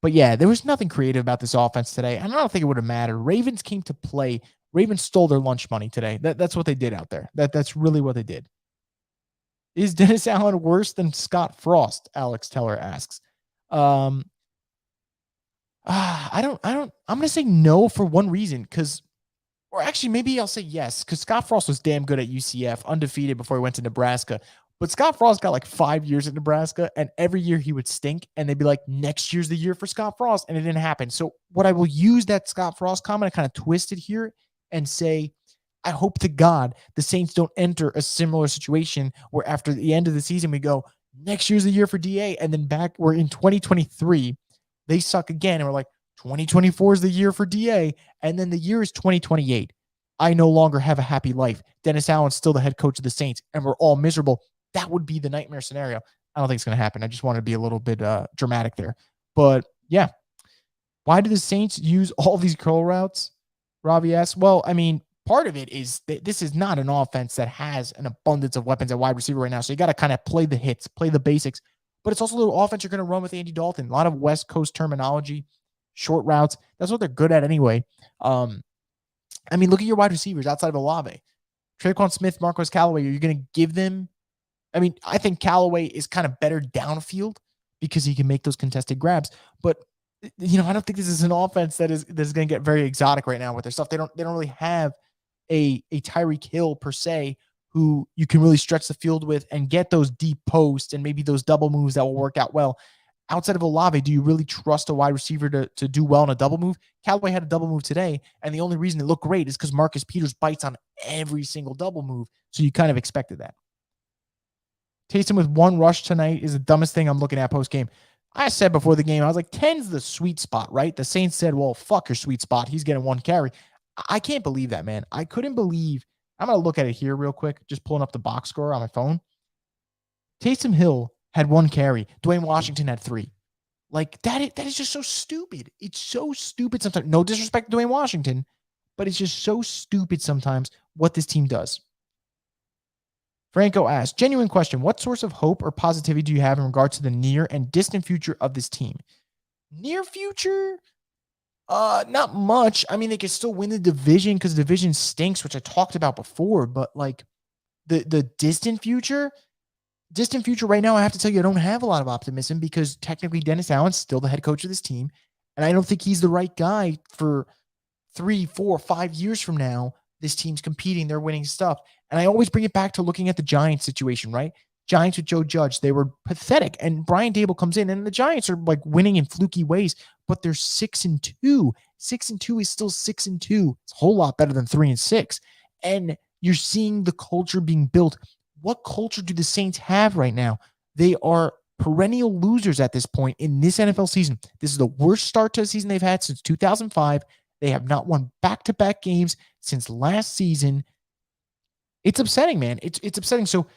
But yeah, there was nothing creative about this offense today. And I don't think it would have mattered. Ravens came to play. Ravens stole their lunch money today. That's what they did out there. That's really what they did. Is Dennis Allen worse than Scott Frost? Alex Teller asks. I'm going to say no for one reason, or actually, maybe I'll say yes, because Scott Frost was damn good at UCF, undefeated before he went to Nebraska. But Scott Frost got like 5 years at Nebraska, and every year he would stink, and they'd be like, next year's the year for Scott Frost, and it didn't happen. So what I will use that Scott Frost comment, I kind of twist it here and say, I hope to God the Saints don't enter a similar situation where after the end of the season we go, next year's the year for DA, and then back we're in 2023, they suck again, and we're like, 2024 is the year for DA, and then the year is 2028. I no longer have a happy life. Dennis Allen's still the head coach of the Saints, and we're all miserable. That would be the nightmare scenario. I don't think it's going to happen. I just want to be a little bit dramatic there. But yeah, why do the Saints use all these curl routes? Robbie asks. Well, I mean, part of it is that this is not an offense that has an abundance of weapons at wide receiver right now. So you got to kind of play the hits, play the basics. But it's also a little offense you're going to run with Andy Dalton. A lot of West Coast terminology, short routes. That's what they're good at anyway. I mean, look at your wide receivers outside of Olave. Traquan Smith, Marquez Callaway, are you going to give them? I mean, I think Callaway is kind of better downfield because he can make those contested grabs. But, I don't think this is an offense that is going to get very exotic right now with their stuff. They don't really have a Tyreek Hill per se who you can really stretch the field with and get those deep posts and maybe those double moves that will work out well. Outside of Olave, do you really trust a wide receiver to do well in a double move? Callaway had a double move today, and the only reason it looked great is because Marcus Peters bites on every single double move, so you kind of expected that. Taysom with one rush tonight is the dumbest thing I'm looking at post-game. I said before the game, I was like, 10's the sweet spot, right? The Saints said, well, fuck your sweet spot. He's getting one carry. I can't believe that, man. I couldn't believe. I'm going to look at it here real quick, just pulling up the box score on my phone. Taysom Hill had one carry. Dwayne Washington had 3. Like, that is just so stupid. It's so stupid sometimes. No disrespect to Dwayne Washington, but it's just so stupid sometimes what this team does. Franco asks, genuine question, what source of hope or positivity do you have in regards to the near and distant future of this team? Near future? Not much. I mean, they could still win the division because the division stinks, which I talked about before, but like the distant future right now, I have to tell you, I don't have a lot of optimism because technically Dennis Allen's still the head coach of this team. And I don't think he's the right guy for 3, 4, 5 years from now. This team's competing, they're winning stuff. And I always bring it back to looking at the Giants situation, right? Giants with Joe Judge, they were pathetic. And Brian Dable comes in and the Giants are like winning in fluky ways, but they're 6-2. 6-2 is still 6-2. It's a whole lot better than 3-6. And you're seeing the culture being built. What culture do the Saints have right now? They are perennial losers at this point in this NFL season. This is the worst start to a season they've had since 2005. They have not won back-to-back games since last season. It's upsetting, man. It's upsetting. So,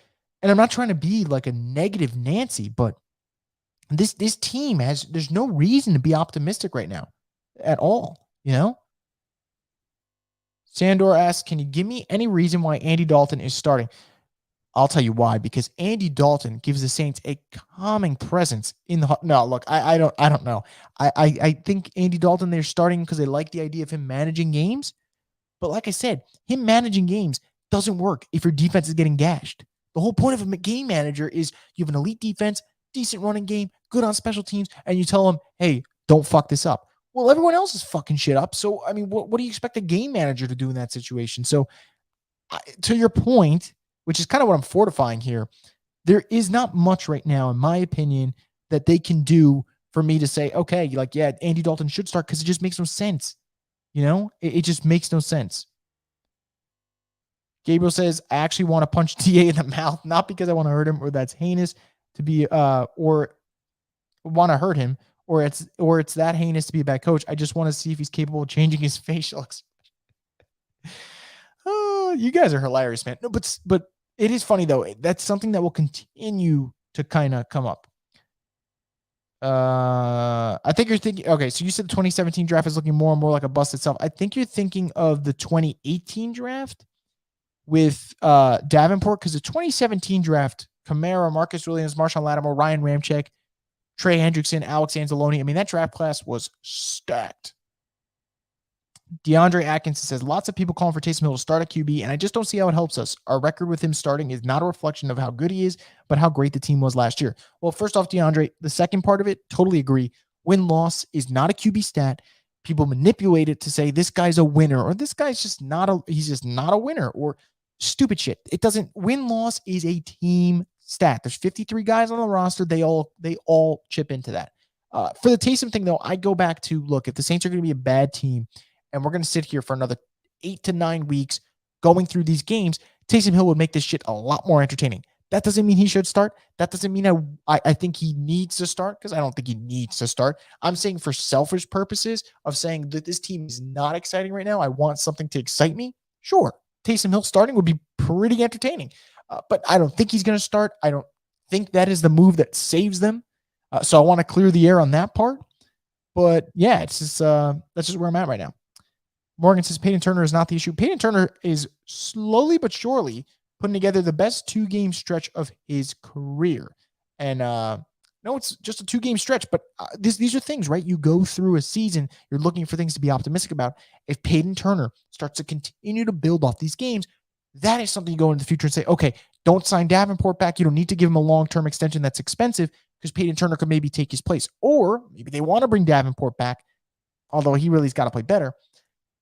and I'm not trying to be like a negative Nancy, but this team there's no reason to be optimistic right now at all, Sandor asks, can you give me any reason why Andy Dalton is starting? I'll tell you why, because Andy Dalton gives the Saints a calming presence in the. No, look, I don't know. I think Andy Dalton, they're starting because they like the idea of him managing games. But like I said, him managing games doesn't work if your defense is getting gashed. The whole point of a game manager is you have an elite defense, decent running game, good on special teams, and you tell them, hey, don't fuck this up. Well, everyone else is fucking shit up. So, I mean, what do you expect a game manager to do in that situation? So, to your point, which is kind of what I'm fortifying here, there is not much right now, in my opinion, that they can do for me to say, okay, like, yeah, Andy Dalton should start because it just makes no sense. It just makes no sense. Gabriel says, I actually want to punch DA in the mouth, not because I want to hurt him or that's heinous to be, or want to hurt him, or it's that heinous to be a bad coach. I just want to see if he's capable of changing his facial expression. Oh, you guys are hilarious, man. No, but it is funny though. That's something that will continue to kind of come up. I think you're thinking, okay, so you said the 2017 draft is looking more and more like a bust itself. I think you're thinking of the 2018 draft with Davenport, because the 2017 draft, Kamara, Marcus Williams, Marshawn Lattimore, Ryan Ramczyk, Trey Hendrickson, Alex Anzalone. I mean, that draft class was stacked. DeAndre Atkinson says, lots of people calling for Taysom Hill to start at QB, and I just don't see how it helps us. Our record with him starting is not a reflection of how good he is, but how great the team was last year. Well, first off, DeAndre, the second part of it, totally agree. Win-loss is not a QB stat. People manipulate it to say this guy's a winner or this guy's just not a winner or stupid shit. It doesn't. Win-loss is a team stat. There's 53 guys on the roster. They all chip into that. For the Taysom thing, though, I go back to, look, if the Saints are going to be a bad team and we're going to sit here for another 8 to 9 weeks going through these games, Taysom Hill would make this shit a lot more entertaining. That doesn't mean he should start. That doesn't mean I think he needs to start, because I don't think he needs to start. I'm saying for selfish purposes of saying that this team is not exciting right now, I want something to excite me. Sure, Taysom Hill starting would be pretty entertaining. But I don't think he's going to start. I don't think that is the move that saves them. So I want to clear the air on that part. But yeah, it's just that's just where I'm at right now. Morgan says Peyton Turner is not the issue. Peyton Turner is slowly but surely putting together the best 2-game stretch of his career. And no, it's just a 2-game stretch, but these are things, right? You go through a season, you're looking for things to be optimistic about. If Peyton Turner starts to continue to build off these games, that is something you go into the future and say, okay, don't sign Davenport back. You don't need to give him a long-term extension that's expensive, because Peyton Turner could maybe take his place. Or maybe they want to bring Davenport back, although he really's got to play better.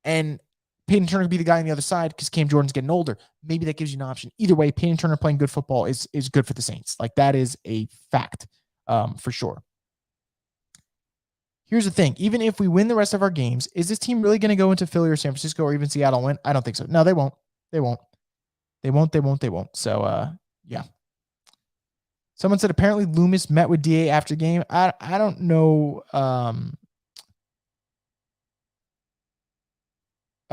And Peyton Turner could be the guy on the other side because Cam Jordan's getting older. Maybe that gives you an option. Either way, Peyton Turner playing good football is good for the Saints. Like, that is a fact for sure. Here's the thing. Even if we win the rest of our games, is this team really going to go into Philly or San Francisco or even Seattle and win? I don't think so. No, they won't. They won't. So, yeah. Someone said apparently Loomis met with DA after the game. I don't know.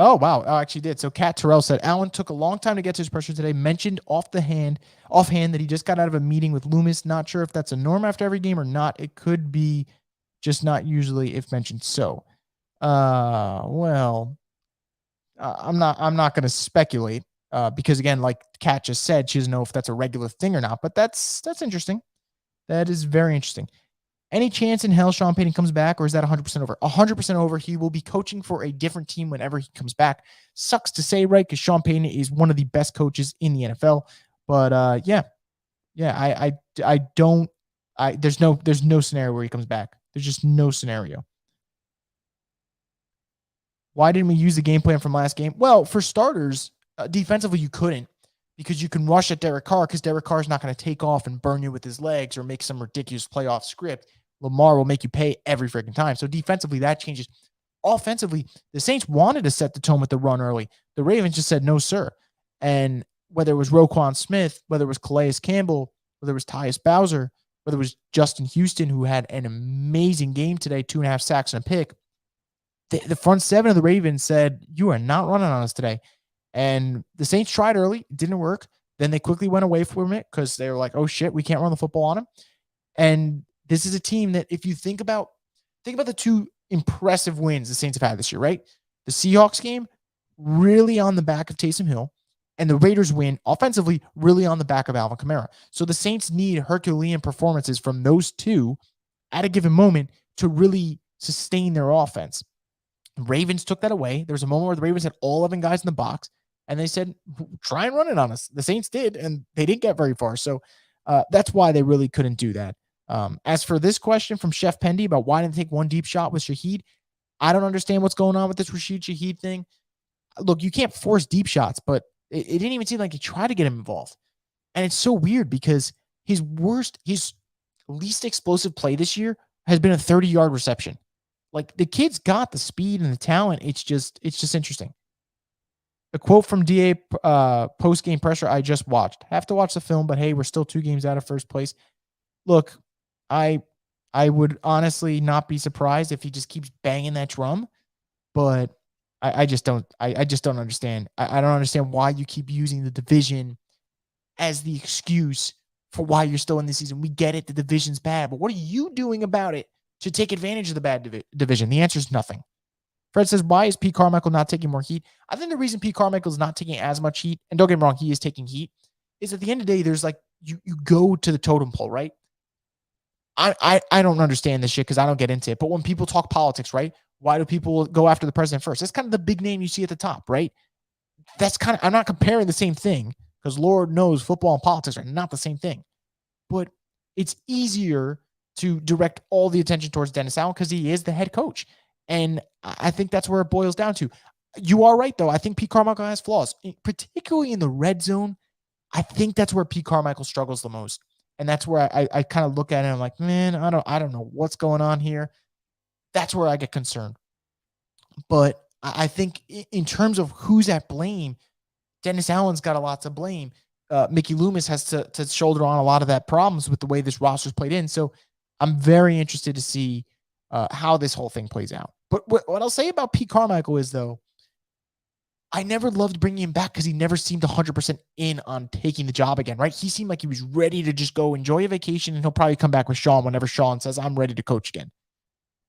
Oh, wow. Oh, actually did. So Kat Terrell said, Allen took a long time to get to his pressure today. Mentioned offhand that he just got out of a meeting with Loomis. Not sure if that's a norm after every game or not. It could be, just not usually if mentioned. So, well, I'm not going to speculate because, again, like Kat just said, she doesn't know if that's a regular thing or not. But that's interesting. That is very interesting. Any chance in hell Sean Payton comes back, or is that 100% over? 100% over. He will be coaching for a different team whenever he comes back. Sucks to say, right? Because Sean Payton is one of the best coaches in the NFL. But yeah, there's no scenario where he comes back. There's just no scenario. Why didn't we use the game plan from last game? Well, for starters, defensively you couldn't, because you can rush at Derek Carr, because Derek Carr is not going to take off and burn you with his legs or make some ridiculous playoff script. Lamar will make you pay every freaking time. So defensively, that changes. Offensively, the Saints wanted to set the tone with the run early. The Ravens just said, no, sir. And whether it was Roquan Smith, whether it was Calais Campbell, whether it was Tyus Bowser, whether it was Justin Houston, who had an amazing game today, 2.5 sacks and a pick, the front seven of the Ravens said, you are not running on us today. And the Saints tried early. It didn't work. Then they quickly went away from it because they were like, oh, shit, we can't run the football on him. And this is a team that, if you think about the two impressive wins the Saints have had this year, right? The Seahawks game, really on the back of Taysom Hill, and the Raiders win offensively, really on the back of Alvin Kamara. So the Saints need Herculean performances from those two at a given moment to really sustain their offense. Ravens took that away. There was a moment where the Ravens had all 11 guys in the box, and they said, try and run it on us. The Saints did, and they didn't get very far. So that's why they really couldn't do that. As for this question from Chef Pendy about why didn't they take one deep shot with Shaheed, I don't understand what's going on with this Rashid Shaheed thing. Look, you can't force deep shots, but it didn't even seem like he tried to get him involved. And it's so weird because his least explosive play this year has been a 30-yard reception. Like, the kid's got the speed and the talent. It's just interesting. The quote from DA post-game pressure I just watched. Have to watch the film, but hey, we're still 2 games out of first place. Look, I would honestly not be surprised if he just keeps banging that drum, but I just don't understand. I don't understand why you keep using the division as the excuse for why you're still in this season. We get it, the division's bad, but what are you doing about it to take advantage of the bad division? The answer is nothing. Fred says, why is Pete Carmichael not taking more heat? I think the reason Pete Carmichael is not taking as much heat, and don't get me wrong, he is taking heat, is at the end of the day, there's like, you go to the totem pole, right? I don't understand this shit because I don't get into it. But when people talk politics, right? Why do people go after the president first? That's kind of the big name you see at the top, right? That's kind of, I'm not comparing the same thing because Lord knows football and politics are not the same thing. But it's easier to direct all the attention towards Dennis Allen because he is the head coach. And I think that's where it boils down to. You are right, though. I think Pete Carmichael has flaws, particularly in the red zone. I think that's where Pete Carmichael struggles the most. And that's where I kind of look at it and I'm like, man, I don't know what's going on here. That's where I get concerned. But I think in terms of who's at blame, Dennis Allen's got a lot to blame. Mickey Loomis has to shoulder on a lot of that problems with the way this roster's played in. So I'm very interested to see how this whole thing plays out. But what I'll say about Pete Carmichael is, though, I never loved bringing him back because he never seemed 100% in on taking the job again, right? He seemed like he was ready to just go enjoy a vacation, and he'll probably come back with Sean whenever Sean says, I'm ready to coach again.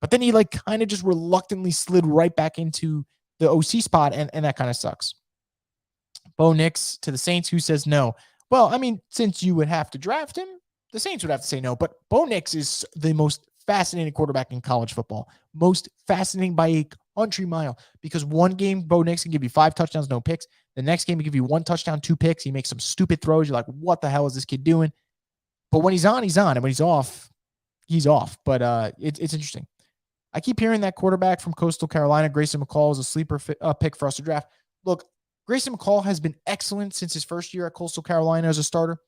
But then he kind of just reluctantly slid right back into the OC spot, and that kind of sucks. Bo Nix to the Saints, who says no. Well, I mean, since you would have to draft him, the Saints would have to say no. But Bo Nix is the most fascinating quarterback in college football. Most fascinating by a country mile. Because one game, Bo Nix can give you 5 touchdowns, no picks. The next game, he give you 1 touchdown, 2 picks. He makes some stupid throws. You're like, what the hell is this kid doing? But when he's on, he's on. And when he's off, he's off. But it's interesting. I keep hearing that quarterback from Coastal Carolina, Grayson McCall, is a sleeper pick for us to draft. Look, Grayson McCall has been excellent since his first year at Coastal Carolina as a starter.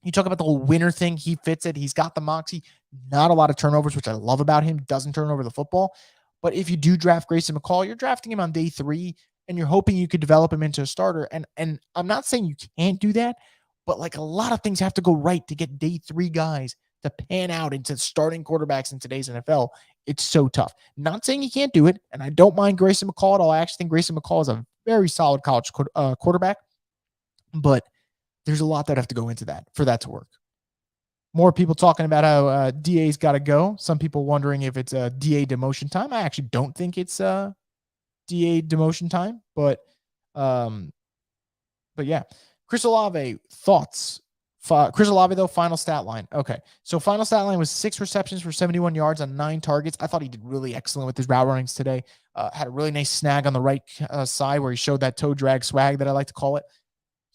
You talk about the whole winner thing. He fits it. He's got the moxie. Not a lot of turnovers, which I love about him. Doesn't turn over the football. But if you do draft Grayson McCall, you're drafting him on day 3, and you're hoping you could develop him into a starter. And I'm not saying you can't do that, but a lot of things have to go right to get day 3 guys to pan out into starting quarterbacks in today's NFL. It's so tough. Not saying you can't do it, and I don't mind Grayson McCall at all. I actually think Grayson McCall is a very solid college quarterback, but there's a lot that have to go into that for that to work. More people talking about how DA's got to go. Some people wondering if it's a DA demotion time. I actually don't think it's DA demotion time, but yeah. Chris Olave, thoughts? Chris Olave, though, final stat line. Okay, so final stat line was 6 receptions for 71 yards on 9 targets. I thought he did really excellent with his route runnings today. Had a really nice snag on the right side where he showed that toe drag swag that I like to call it.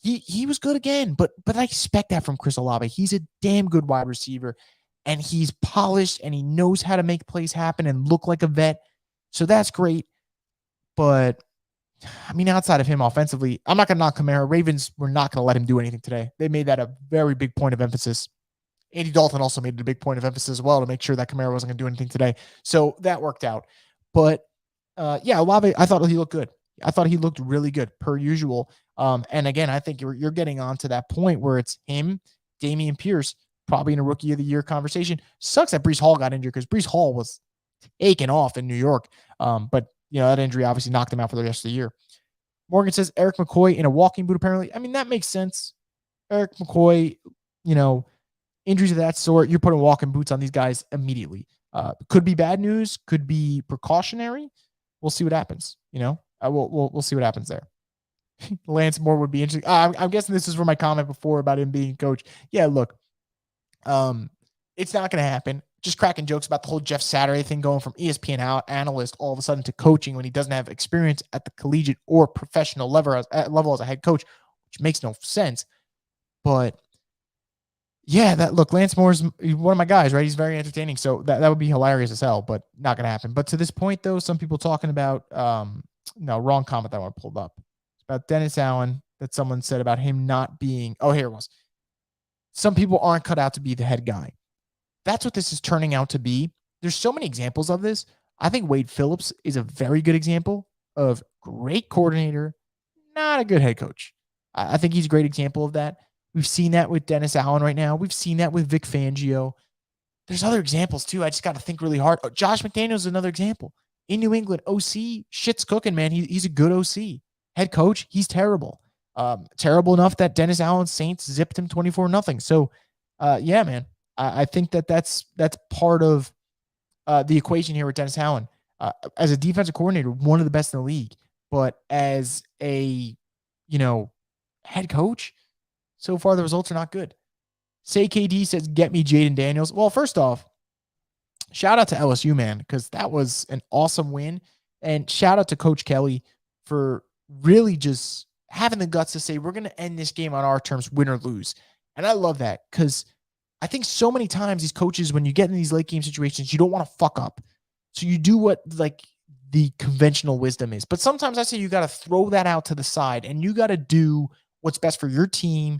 He was good again, but I expect that from Chris Olave. He's a damn good wide receiver, and he's polished, and he knows how to make plays happen and look like a vet. So that's great. But I mean, outside of him offensively, I'm not going to knock Kamara. Ravens were not going to let him do anything today. They made that a very big point of emphasis. Andy Dalton also made it a big point of emphasis as well to make sure that Kamara wasn't going to do anything today. So that worked out. But yeah, Olave, I thought he looked good. I thought he looked really good per usual. And again, I think you're getting on to that point where it's him, Dameon Pierce, probably in a rookie of the year conversation. Sucks that Breece Hall got injured because Breece Hall was taken off in New York. But that injury obviously knocked him out for the rest of the year. Morgan says Eric McCoy in a walking boot, apparently. I mean, that makes sense. Eric McCoy, injuries of that sort, you're putting walking boots on these guys immediately. Could be bad news, could be precautionary. We'll see what happens. We'll see what happens there. Lance Moore would be interesting. I'm guessing this is for my comment before about him being coach. Yeah, look, it's not going to happen. Just cracking jokes about the whole Jeff Saturday thing, going from ESPN analyst all of a sudden to coaching when he doesn't have experience at the collegiate or professional level as a head coach, which makes no sense. But yeah, Lance Moore's one of my guys, right? He's very entertaining. So that would be hilarious as hell, but not going to happen. But to this point, though, some people talking about, wrong comment that I want to pull up. It's about Dennis Allen that someone said about him not being, here it was. Some people aren't cut out to be the head guy. That's what this is turning out to be. There's so many examples of this. I think Wade Phillips is a very good example of great coordinator, not a good head coach. I think he's a great example of that. We've seen that with Dennis Allen right now. We've seen that with Vic Fangio. There's other examples too. I just got to think really hard. Josh McDaniels is another example. In New England, OC, shit's cooking, man. He's a good OC. Head coach, he's terrible. Terrible enough that Dennis Allen's Saints zipped him 24-0. So, yeah, man. I think that's part of the equation here with Dennis Allen. As a defensive coordinator, one of the best in the league. But as a, head coach, so far the results are not good. Say KD says, get me Jaden Daniels. Well, first off, shout out to LSU, man, because that was an awesome win. And shout out to Coach Kelly for really just having the guts to say, we're going to end this game on our terms, win or lose. And I love that because I think so many times these coaches, when you get in these late game situations, you don't want to fuck up. So you do what like the conventional wisdom is. But sometimes I say you got to throw that out to the side and you got to do what's best for your team,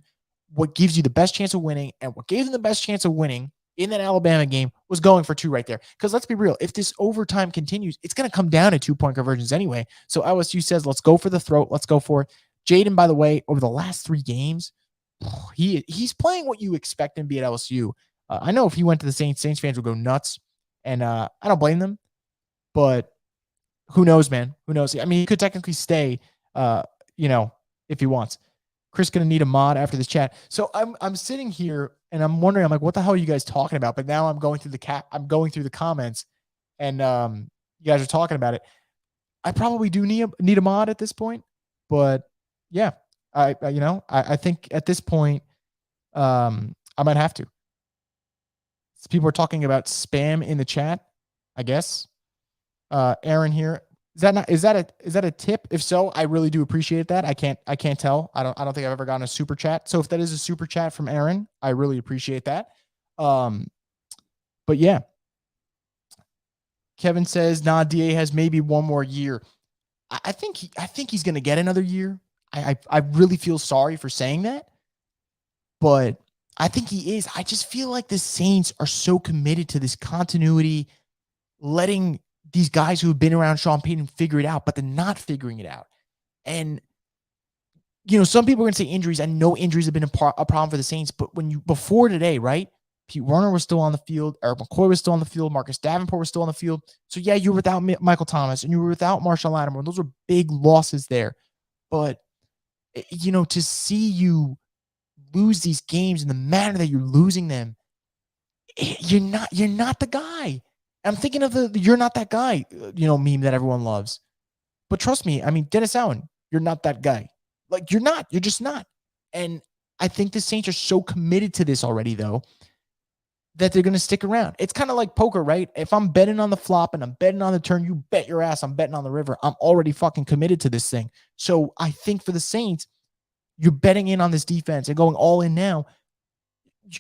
what gives you the best chance of winning. And what gave them the best chance of winning in that Alabama game was going for 2 right there. Because let's be real, if this overtime continues, it's going to come down to 2-point conversions anyway. So LSU says, let's go for the throat. Let's go for it. Jaden, by the way, over the last 3 games, he's playing what you expect him to be at LSU. I know if he went to the Saints fans would go nuts. And I don't blame them. But who knows, man? Who knows? I mean, he could technically stay, if he wants. Chris going to need a mod after this chat. So I'm sitting here and I'm wondering, I'm like, what the hell are you guys talking about? But now I'm going through the comments, and you guys are talking about it. I probably do need a mod at this point, but yeah, I think at this point, I might have to. So people are talking about spam in the chat, I guess. Aaron here. Is that a tip? If so, I really do appreciate that. I can't tell. I don't think I've ever gotten a super chat. So if that is a super chat from Aaron, I really appreciate that. But yeah. Kevin says, nah, DA has maybe one more year. I think he's gonna get another year. I really feel sorry for saying that, but I think he is. I just feel like the Saints are so committed to this continuity, letting these guys who have been around Sean Payton figure it out, but they're not figuring it out. And, some people are going to say injuries. I know injuries have been a problem for the Saints, but before today, right? Pete Werner was still on the field. Eric McCoy was still on the field. Marcus Davenport was still on the field. So yeah, you were without Michael Thomas and you were without Marshall Lattimore. Those were big losses there. But, to see you lose these games in the manner that you're losing them, you're not the guy. I'm thinking of the "you're not that guy," meme that everyone loves. But trust me, I mean, Dennis Allen, you're not that guy. Like, you're not. You're just not. And I think the Saints are so committed to this already, though, that they're going to stick around. It's kind of like poker, right? If I'm betting on the flop and I'm betting on the turn, you bet your ass I'm betting on the river. I'm already fucking committed to this thing. So I think for the Saints, you're betting in on this defense and going all in now.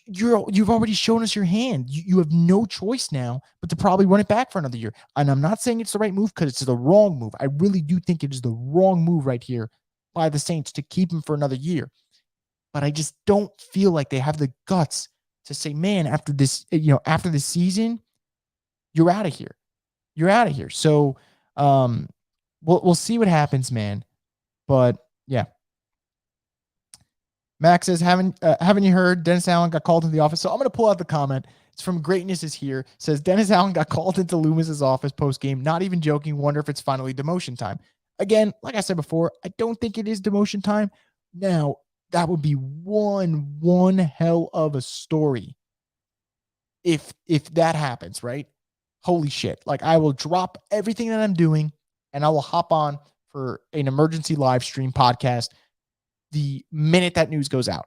You've already shown us your hand. You have no choice now but to probably run it back for another year. And I'm not saying it's the right move because it's the wrong move. I really do think it is the wrong move right here by the Saints to keep him for another year. But I just don't feel like they have the guts to say, man, after this season, you're out of here. You're out of here. So we'll see what happens, man. But yeah. Max says, haven't you heard Dennis Allen got called into the office? So I'm going to pull out the comment. It's from Greatness is Here. It says, Dennis Allen got called into Loomis's office post-game. Not even joking. Wonder if it's finally demotion time. Again, like I said before, I don't think it is demotion time. Now, that would be one hell of a story if that happens, right? Holy shit. Like, I will drop everything that I'm doing and I will hop on for an emergency live stream podcast the minute that news goes out,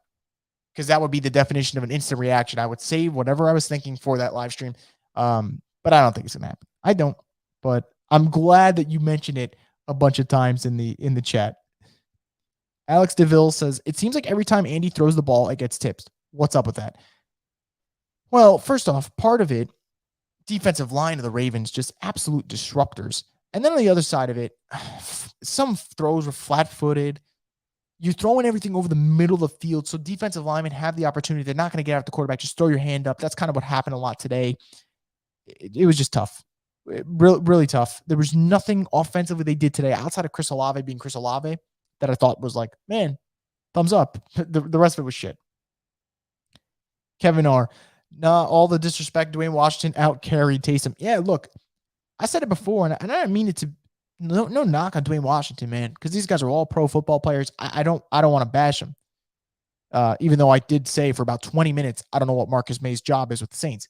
because that would be the definition of an instant reaction. I would save whatever I was thinking for that live stream. But I don't think it's gonna happen. I don't, but I'm glad that you mentioned it a bunch of times in the chat. Alex DeVille says, it seems like every time Andy throws the ball, it gets tipped. What's up with that? Well, first off, part of it, defensive line of the Ravens, just absolute disruptors. And then on the other side of it, some throws were flat-footed. You're throwing everything over the middle of the field, so defensive linemen have the opportunity. They're not going to get out the quarterback. Just throw your hand up. That's kind of what happened a lot today. It was just tough. Really tough. There was nothing offensively they did today outside of Chris Olave being Chris Olave that I thought was like, man, thumbs up. The rest of it was shit. Kevin R. Nah, all the disrespect. Dwayne Washington out-carried Taysom. Yeah, look, I said it before, and I didn't mean it to. No knock on Dwayne Washington, man, because these guys are all pro football players. I don't want to bash them. Even though I did say for about 20 minutes, I don't know what Marcus May's job is with the Saints.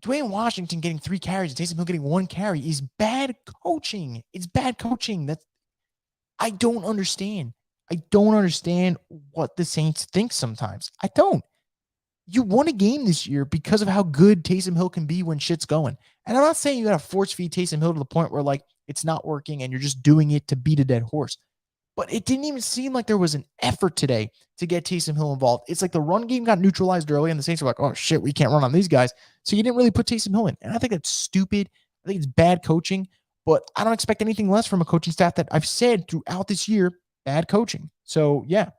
Dwayne Washington getting 3 carries and Taysom Hill getting 1 carry is bad coaching. It's bad coaching. I don't understand. I don't understand what the Saints think sometimes. I don't. You won a game this year because of how good Taysom Hill can be when shit's going. And I'm not saying you got to force feed Taysom Hill to the point where like it's not working and you're just doing it to beat a dead horse. But it didn't even seem like there was an effort today to get Taysom Hill involved. It's like the run game got neutralized early, and the Saints were like, oh, shit, we can't run on these guys. So you didn't really put Taysom Hill in. And I think that's stupid. I think it's bad coaching. But I don't expect anything less from a coaching staff that I've said throughout this year, bad coaching. So, yeah.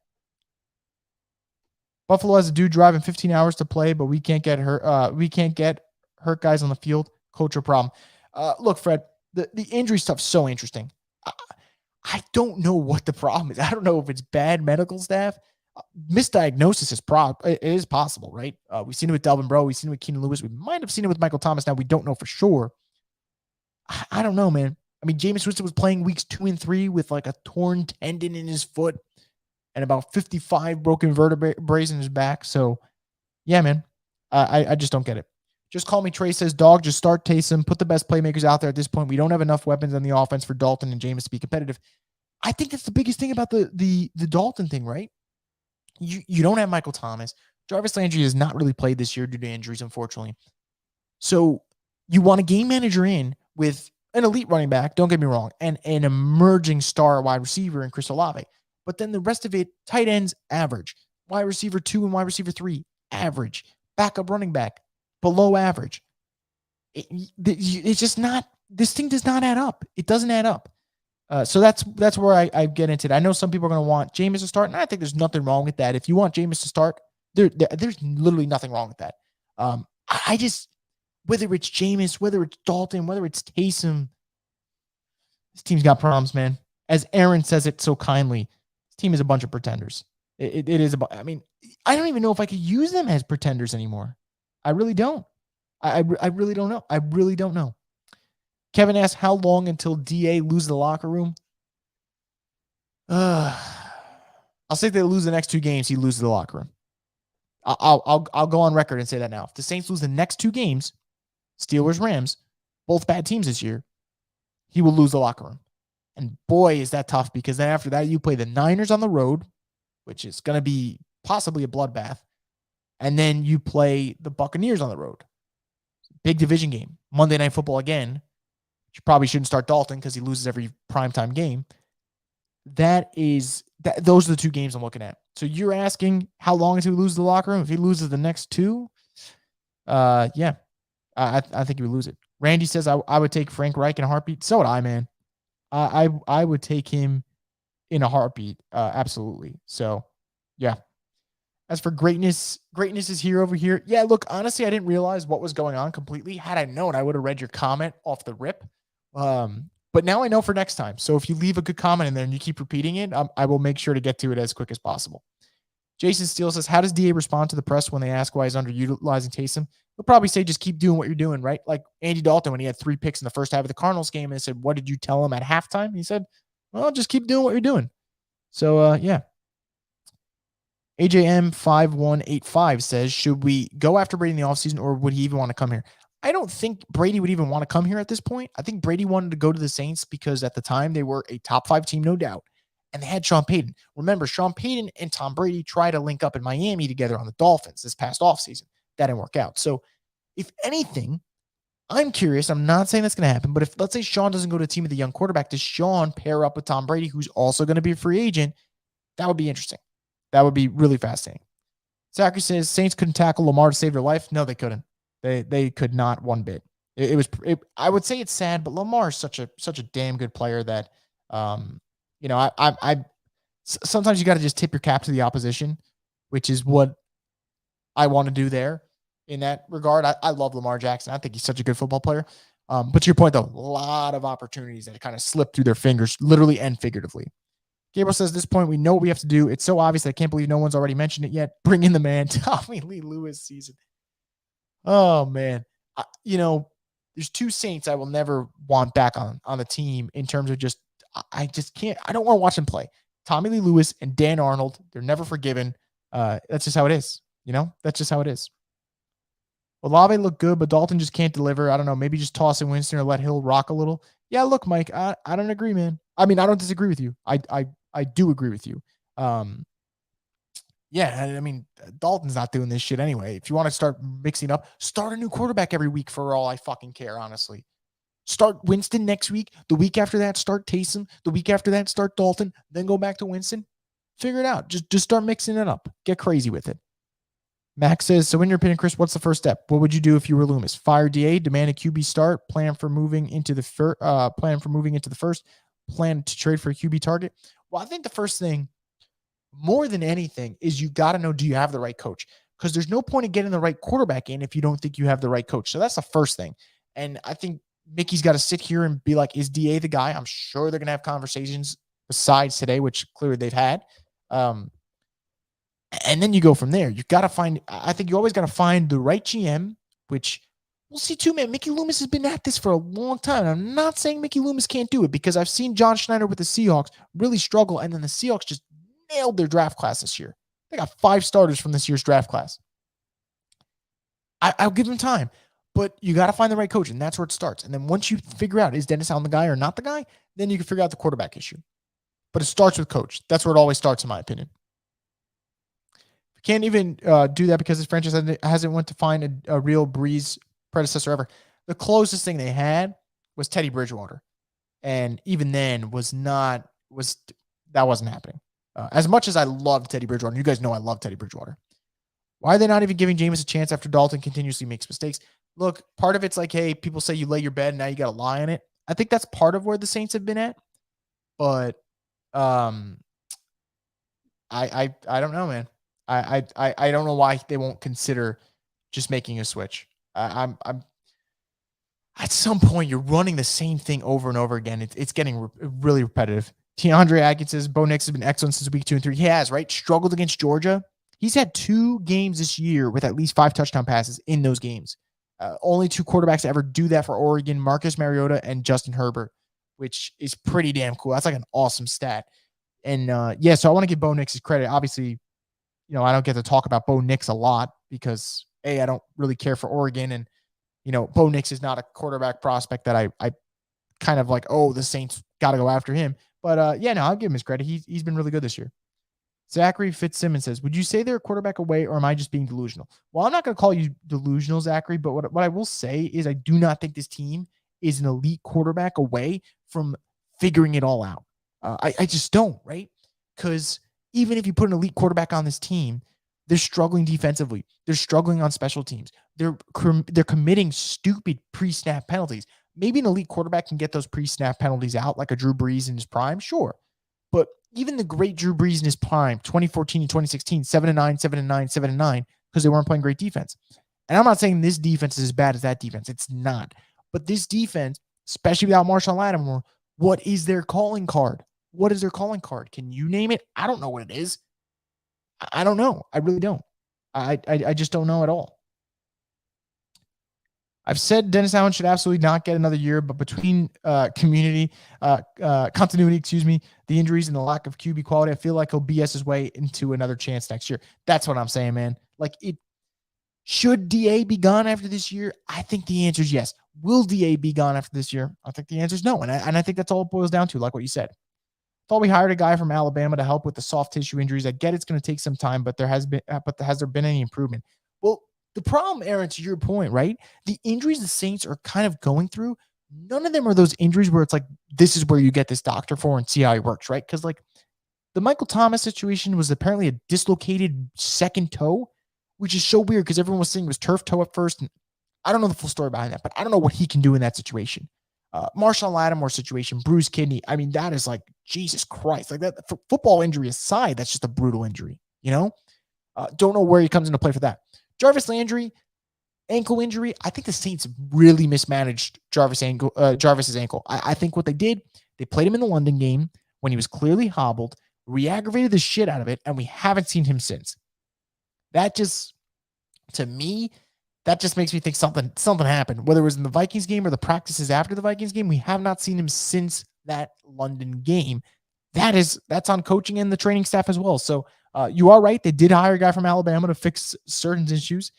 Buffalo has a dude driving 15 hours to play, but we can't get hurt. We can't get hurt guys on the field. Culture problem. Look, Fred, the injury stuff's so interesting. I don't know what the problem is. I don't know if it's bad medical staff. Misdiagnosis is possible, right? We've seen it with Delvin Breaux. We've seen it with Keenan Lewis. We might have seen it with Michael Thomas. Now we don't know for sure. I don't know, man. I mean, Jameis Winston was playing weeks 2 and 3 with like a torn tendon in his foot and about 55 broken vertebrae in his back. So, yeah, man, I just don't get it. Just call me Trey says, dog, just start Taysom. Put the best playmakers out there at this point. We don't have enough weapons on the offense for Dalton and Jameis to be competitive. I think that's the biggest thing about the Dalton thing, right? You don't have Michael Thomas. Jarvis Landry has not really played this year due to injuries, unfortunately. So you want a game manager in with an elite running back, don't get me wrong, and an emerging star wide receiver in Chris Olave. But then the rest of it, tight ends, average. Wide receiver 2 and wide receiver 3, average. Backup running back, below average. It's just not, this thing does not add up. It doesn't add up. So that's where I get into it. I know some people are going to want Jameis to start, and I think there's nothing wrong with that. If you want Jameis to start, there's literally nothing wrong with that. I just, whether it's Jameis, whether it's Dalton, whether it's Taysom, this team's got problems, man. As Aaron says it so kindly, this team is a bunch of pretenders. It is about, I mean, I don't even know if I could use them as pretenders anymore. I really don't. I really don't know. I really don't know. Kevin asks, how long until DA loses the locker room? I'll say if they lose the next 2 games, he loses the locker room. I'll go on record and say that now. If the Saints lose the next 2 games, Steelers, Rams, both bad teams this year, he will lose the locker room. And boy, is that tough, because then after that, you play the Niners on the road, which is going to be possibly a bloodbath. And then you play the Buccaneers on the road. Big division game. Monday Night Football again. You probably shouldn't start Dalton because he loses every primetime game. Those are the 2 games I'm looking at. So you're asking how long until he loses the locker room? If he loses the next 2, yeah, I think he would lose it. Randy says I would take Frank Reich in a heartbeat. So would I, man. I would take him in a heartbeat. Absolutely. So, yeah. As for greatness is here over here. Yeah, look, honestly, I didn't realize what was going on completely. Had I known, I would have read your comment off the rip. But now I know for next time. So if you leave a good comment in there and you keep repeating it, I will make sure to get to it as quick as possible. Jason Steele says, how does DA respond to the press when they ask why he's underutilizing Taysom? He'll probably say, just keep doing what you're doing, right? Like Andy Dalton, when he had 3 picks in the first half of the Cardinals game, and they said, what did you tell him at halftime? He said, well, just keep doing what you're doing. So, yeah. AJM5185 says, should we go after Brady in the offseason, or would he even want to come here? I don't think Brady would even want to come here at this point. I think Brady wanted to go to the Saints because at the time they were a top 5 team, no doubt. And they had Sean Payton. Remember, Sean Payton and Tom Brady tried to link up in Miami together on the Dolphins this past offseason. That didn't work out. So if anything, I'm curious. I'm not saying that's going to happen, but if, let's say, Sean doesn't go to a team with a young quarterback, does Sean pair up with Tom Brady, who's also going to be a free agent? That would be interesting. That would be really fascinating. Zachary says, Saints couldn't tackle Lamar to save their life. No, they couldn't. They could not one bit. I would say it's sad, but Lamar is such a damn good player that, sometimes you got to just tip your cap to the opposition, which is what I want to do there in that regard. I love Lamar Jackson. I think he's such a good football player. But to your point, though, a lot of opportunities that kind of slip through their fingers, literally and figuratively. Gabriel says, at this point, we know what we have to do. It's so obvious I can't believe no one's already mentioned it yet. Bring in the man, Tommy Lee Lewis season. Oh, man. There's 2 Saints I will never want back on the team in terms of I just can't. I don't want to watch them play. Tommy Lee Lewis and Dan Arnold, they're never forgiven. That's just how it is. That's just how it is. Olave looked good, but Dalton just can't deliver. I don't know. Maybe just toss in Winston or let Hill rock a little. Yeah, look, Mike, I don't agree, man. I mean, I don't disagree with you. I do agree with you. Yeah, I mean, Dalton's not doing this shit anyway. If you want to start mixing up, start a new quarterback every week for all I fucking care, honestly. Start Winston next week. The week after that, start Taysom. The week after that, start Dalton. Then go back to Winston. Figure it out. Just start mixing it up. Get crazy with it. Max says, so in your opinion, Chris, what's the first step? What would you do if you were Loomis? Fire DA, demand a QB start, plan for moving into the first, plan to trade for a QB target. Well, I think the first thing, more than anything, is you got to know, do you have the right coach? Because there's no point in getting the right quarterback in if you don't think you have the right coach. So that's the first thing. And I think Mickey's got to sit here and be like, is DA the guy? I'm sure they're going to have conversations besides today, which clearly they've had. And then you go from there. You got to find, I think you always got to find the right GM, which we'll see too, man. Mickey Loomis has been at this for a long time. I'm not saying Mickey Loomis can't do it, because I've seen John Schneider with the Seahawks really struggle. And then the Seahawks just nailed their draft class this year. They got 5 starters from this year's draft class. I'll give him time, but you got to find the right coach, and that's where it starts. And then once you figure out, is Dennis Allen the guy or not the guy, then you can figure out the quarterback issue. But it starts with coach. That's where it always starts, in my opinion. Can't even do that because his franchise hasn't went to find a real Breeze predecessor ever. The closest thing they had was Teddy Bridgewater, and even then that wasn't happening. As much as I love Teddy Bridgewater, you guys know I love Teddy Bridgewater. Why are they not even giving Jameis a chance after Dalton continuously makes mistakes? Look, part of it's like, hey, people say you lay your bed and now you got to lie on it. I think that's part of where the Saints have been at, but I don't know, man. I don't know why they won't consider just making a switch. I'm at some point you're running the same thing over and over again. It's getting really repetitive. DeAndre Atkins says Bo Nix has been excellent since week 2 and 3. He has, right? Struggled against Georgia. He's had 2 games this year with at least 5 touchdown passes in those games. Only 2 quarterbacks to ever do that for Oregon, Marcus Mariota and Justin Herbert, which is pretty damn cool. That's like an awesome stat. And so I want to give Bo Nix his credit. Obviously, I don't get to talk about Bo Nix a lot because I don't really care for Oregon. And, Bo Nix is not a quarterback prospect that I kind of like, the Saints got to go after him. But I'll give him his credit. He's been really good this year. Zachary Fitzsimmons says, would you say they're a quarterback away, or am I just being delusional? Well, I'm not going to call you delusional, Zachary, but what I will say is I do not think this team is an elite quarterback away from figuring it all out. I just don't, right? Because even if you put an elite quarterback on this team, they're struggling defensively. They're struggling on special teams. They're committing stupid pre-snap penalties. Maybe an elite quarterback can get those pre-snap penalties out, like a Drew Brees in his prime, sure. But even the great Drew Brees in his prime, 2014 and 2016, 7-9, 7-9, 7-9, because they weren't playing great defense. And I'm not saying this defense is as bad as that defense. It's not. But this defense, especially without Marshall Lattimore, what is their calling card? What is their calling card? Can you name it? I don't know what it is. I don't know. I really don't. I just don't know at all. I've said Dennis Allen should absolutely not get another year, but between continuity, the injuries and the lack of QB quality, I feel like he'll BS his way into another chance next year. That's what I'm saying, man. Like, should DA be gone after this year? I think the answer is yes. Will DA be gone after this year? I think the answer is no. And I think that's all it boils down to, like what you said. Thought we hired a guy from Alabama to help with the soft tissue injuries. I get it's going to take some time, but has there been any improvement? Well, the problem, Aaron, to your point, right? The injuries the Saints are kind of going through, none of them are those injuries where it's like, this is where you get this doctor for and see how he works, right? Because like the Michael Thomas situation was apparently a dislocated second toe, which is so weird because everyone was saying it was turf toe at first. And I don't know the full story behind that, but I don't know what he can do in that situation. Marshall Lattimore situation, bruised kidney. I mean, that is like, Jesus Christ. Like that, football injury aside, that's just a brutal injury, Don't know where he comes into play for that. Jarvis Landry, ankle injury. I think the Saints really mismanaged Jarvis's ankle. I think what they did, they played him in the London game when he was clearly hobbled, re-aggravated the shit out of it, and we haven't seen him since. That just, to me, that just makes me think something happened. Whether it was in the Vikings game or the practices after the Vikings game, we have not seen him since that London game. That's on coaching and the training staff as well. So you are right. They did hire a guy from Alabama to fix certain issues,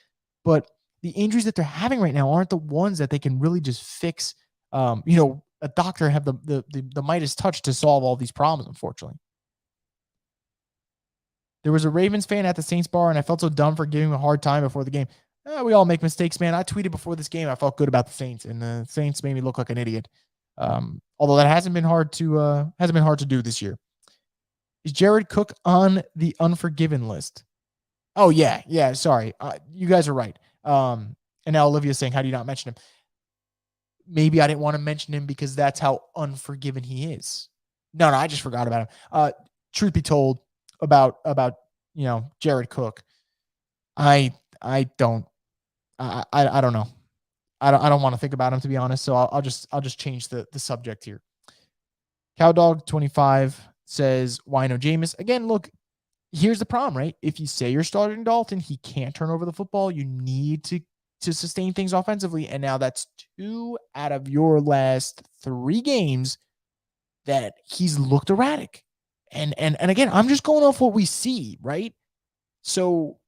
but the injuries that they're having right now aren't the ones that they can really just fix. A doctor have the Midas touch to solve all these problems, unfortunately. There was a Ravens fan at the Saints bar, and I felt so dumb for giving him a hard time before the game. We all make mistakes, man. I tweeted before this game I felt good about the Saints, and the Saints made me look like an idiot. Although that hasn't been hard to do this year. Is Jared Cook on the unforgiven list? Oh yeah. Sorry, you guys are right. And now Olivia's saying, how do you not mention him? Maybe I didn't want to mention him because that's how unforgiven he is. No, I just forgot about him. Truth be told, about Jared Cook, I don't know. I don't want to think about him, to be honest. So I'll just change the subject here. Cowdog25 says, why no Jameis? Again, look, here's the problem, right? If you say you're starting Dalton, he can't turn over the football. You need to sustain things offensively. And now that's 2 out of your last 3 games that he's looked erratic. And again, I'm just going off what we see, right? So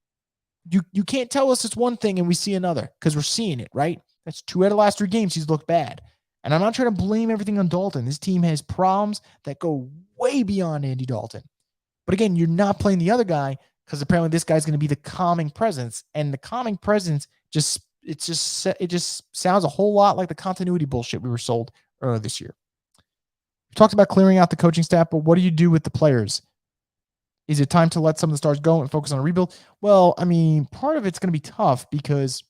you can't tell us it's one thing and we see another, because we're seeing it, right? That's 2 out of the last 3 games he's looked bad. And I'm not trying to blame everything on Dalton. This team has problems that go way beyond Andy Dalton. But again, you're not playing the other guy because apparently this guy's going to be the calming presence. And the calming presence just sounds a whole lot like the continuity bullshit we were sold earlier this year. We talked about clearing out the coaching staff, but what do you do with the players? Is it time to let some of the stars go and focus on a rebuild? Well, I mean, part of it's going to be tough because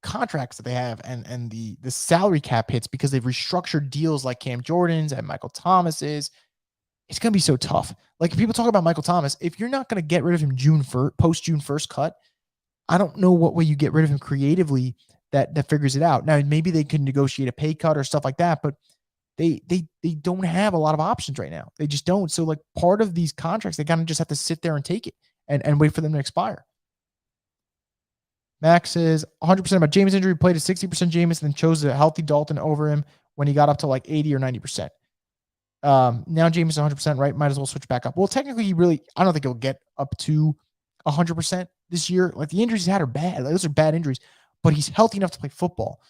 contracts that they have and the salary cap hits because they've restructured deals like Cam Jordan's and Michael Thomas's. It's going to be so tough. Like, if people talk about Michael Thomas, if you're not going to get rid of him post June 1st cut, I don't know what way you get rid of him creatively that figures it out. Now, maybe they can negotiate a pay cut or stuff like that, but they don't have a lot of options right now. They just don't. So, like, part of these contracts, they kind of just have to sit there and take it and wait for them to expire. Max says 100% about Jameis injury, played at 60% Jameis, and then chose a healthy Dalton over him when he got up to like 80 or 90%. Now Jameis is 100%, right? Might as well switch back up. Well, technically, I don't think he'll get up to 100% this year. Like, the injuries he's had are bad. Like, those are bad injuries, but he's healthy enough to play football,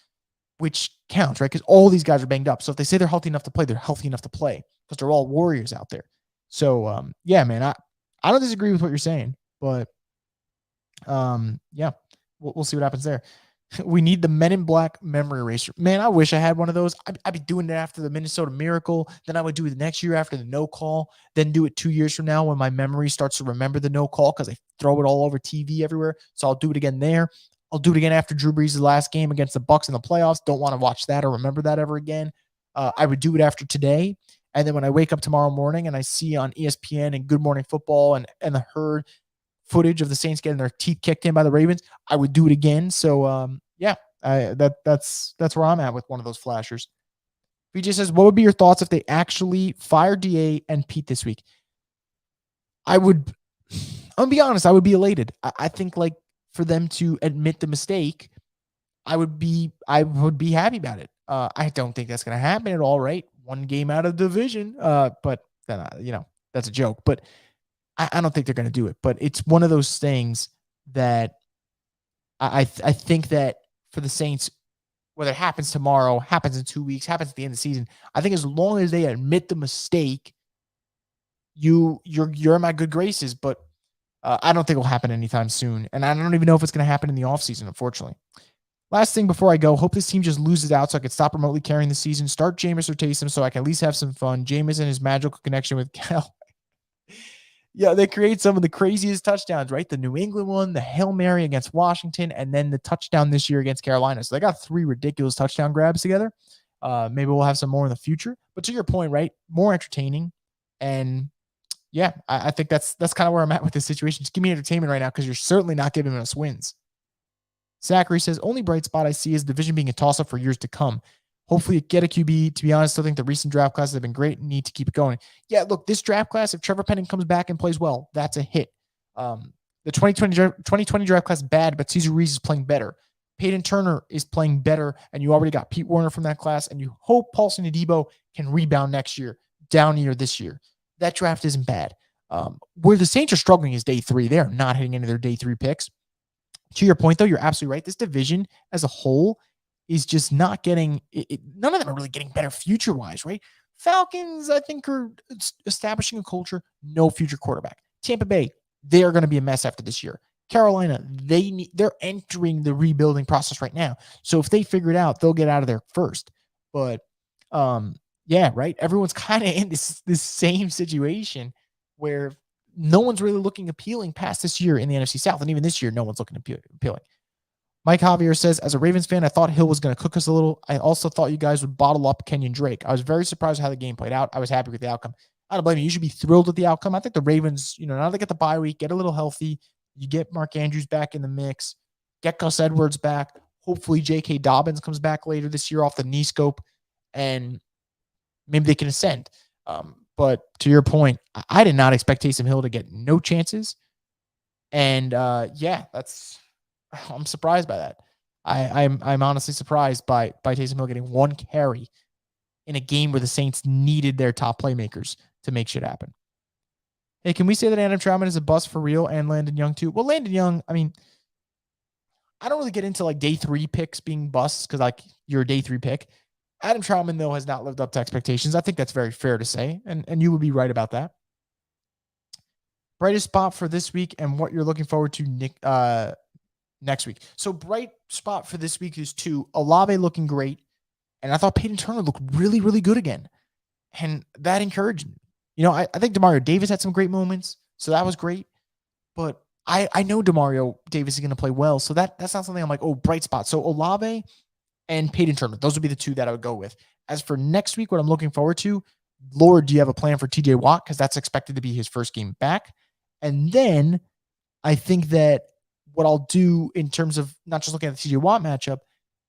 which counts, right? Because all these guys are banged up. So if they say they're healthy enough to play, they're healthy enough to play because they're all warriors out there. So, yeah, man, I don't disagree with what you're saying, but yeah, we'll see what happens there. We need the Men in Black memory eraser. Man, I wish I had one of those. I'd be doing it after the Minnesota Miracle. Then I would do it the next year after the no call. Then do it 2 years from now when my memory starts to remember the no call because I throw it all over TV everywhere. So I'll do it again there. I'll do it again after Drew Brees' last game against the Bucs in the playoffs. Don't want to watch that or remember that ever again. I would do it after today. And then when I wake up tomorrow morning and I see on ESPN and Good Morning Football and the Herd footage of the Saints getting their teeth kicked in by the Ravens, I would do it again. So, yeah, that's where I'm at with one of those flashers. BJ says, what would be your thoughts if they actually fire DA and Pete this week? I'm going to be honest, I would be elated. I think, like, for them to admit the mistake, I would be happy about it. I don't think that's going to happen at all, right? 1 game out of division. But then, that's a joke. But I don't think they're going to do it. But it's one of those things that I think that for the Saints, whether it happens tomorrow, happens in 2 weeks, happens at the end of the season, I think as long as they admit the mistake, you're in my good graces. But I don't think it'll happen anytime soon. And I don't even know if it's going to happen in the offseason, unfortunately. Last thing before I go, hope this team just loses out so I can stop remotely carrying the season. Start Jameis or Taysom so I can at least have some fun. Jameis and his magical connection with Cal. Yeah, they create some of the craziest touchdowns, right? The New England one, the Hail Mary against Washington, and then the touchdown this year against Carolina. So they got 3 ridiculous touchdown grabs together. Maybe we'll have some more in the future. But to your point, right? More entertaining. And yeah, I think that's kind of where I'm at with this situation. Just give me entertainment right now because you're certainly not giving us wins. Zachary says, only bright spot I see is division being a toss-up for years to come. Hopefully get a QB. To be honest, I think the recent draft classes have been great and need to keep it going. Yeah, look, this draft class, if Trevor Penning comes back and plays well, that's a hit. The 2020 draft class bad, but Cesar Ruiz is playing better. Peyton Turner is playing better, and you already got Pete Werner from that class, and you hope Paulson Adebo can rebound next year, down year this year. That draft isn't bad. Where the Saints are struggling is day 3. They are not hitting any of their day 3 picks. To your point, though, you're absolutely right. This division as a whole is just not getting none of them are really getting better future-wise, right? Falcons, I think, are establishing a culture, no future quarterback. Tampa Bay, they are going to be a mess after this year. Carolina, they're entering the rebuilding process right now. So if they figure it out, they'll get out of there first. But yeah, right. Everyone's kind of in this same situation where no one's really looking appealing past this year in the NFC South. And even this year, no one's looking appealing. Mike Javier says, as a Ravens fan, I thought Hill was going to cook us a little. I also thought you guys would bottle up Kenyon Drake. I was very surprised how the game played out. I was happy with the outcome. I don't blame you. You should be thrilled with the outcome. I think the Ravens, now they get the bye week, get a little healthy. You get Mark Andrews back in the mix, get Gus Edwards back. Hopefully J.K. Dobbins comes back later this year off the knee scope, and maybe they can ascend. But to your point, I did not expect Taysom Hill to get no chances. And I'm surprised by that. I'm honestly surprised by Taysom Hill getting one carry in a game where the Saints needed their top playmakers to make shit happen. Hey, can we say that Adam Trautman is a bust for real and Landon Young too? Well, Landon Young, I mean, I don't really get into like day 3 picks being busts because like you're a day 3 pick. Adam Trautman, though, has not lived up to expectations. I think that's very fair to say, and you would be right about that. Brightest spot for this week and what you're looking forward to next week. So bright spot for this week is Olave looking great, and I thought Peyton Turner looked really, really good again, and that encouraged me. I think Demario Davis had some great moments, so that was great, but I know Demario Davis is going to play well, so that's not something I'm like, oh, bright spot. So Olave and Peyton Turner, those would be the 2 that I would go with. As for next week, what I'm looking forward to, Lord, do you have a plan for TJ Watt? Because that's expected to be his first game back. And then I think that what I'll do in terms of not just looking at the TJ Watt matchup,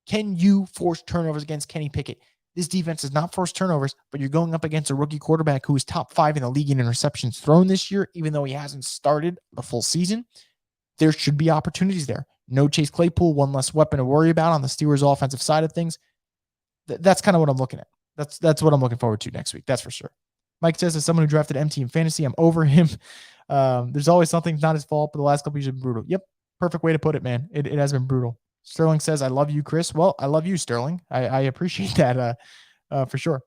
can you force turnovers against Kenny Pickett? This defense does not force turnovers, but you're going up against a rookie quarterback who is top 5 in the league in interceptions thrown this year, even though he hasn't started the full season. There should be opportunities there. No Chase Claypool, one less weapon to worry about on the Steelers' offensive side of things. That's kind of what I'm looking at. That's what I'm looking forward to next week. That's for sure. Mike says, as someone who drafted MT in fantasy, I'm over him. There's always something, not his fault, but the last couple years have been brutal. Yep. Perfect way to put it, man. It has been brutal. Sterling says, I love you, Chris. Well, I love you, Sterling. I appreciate that for sure.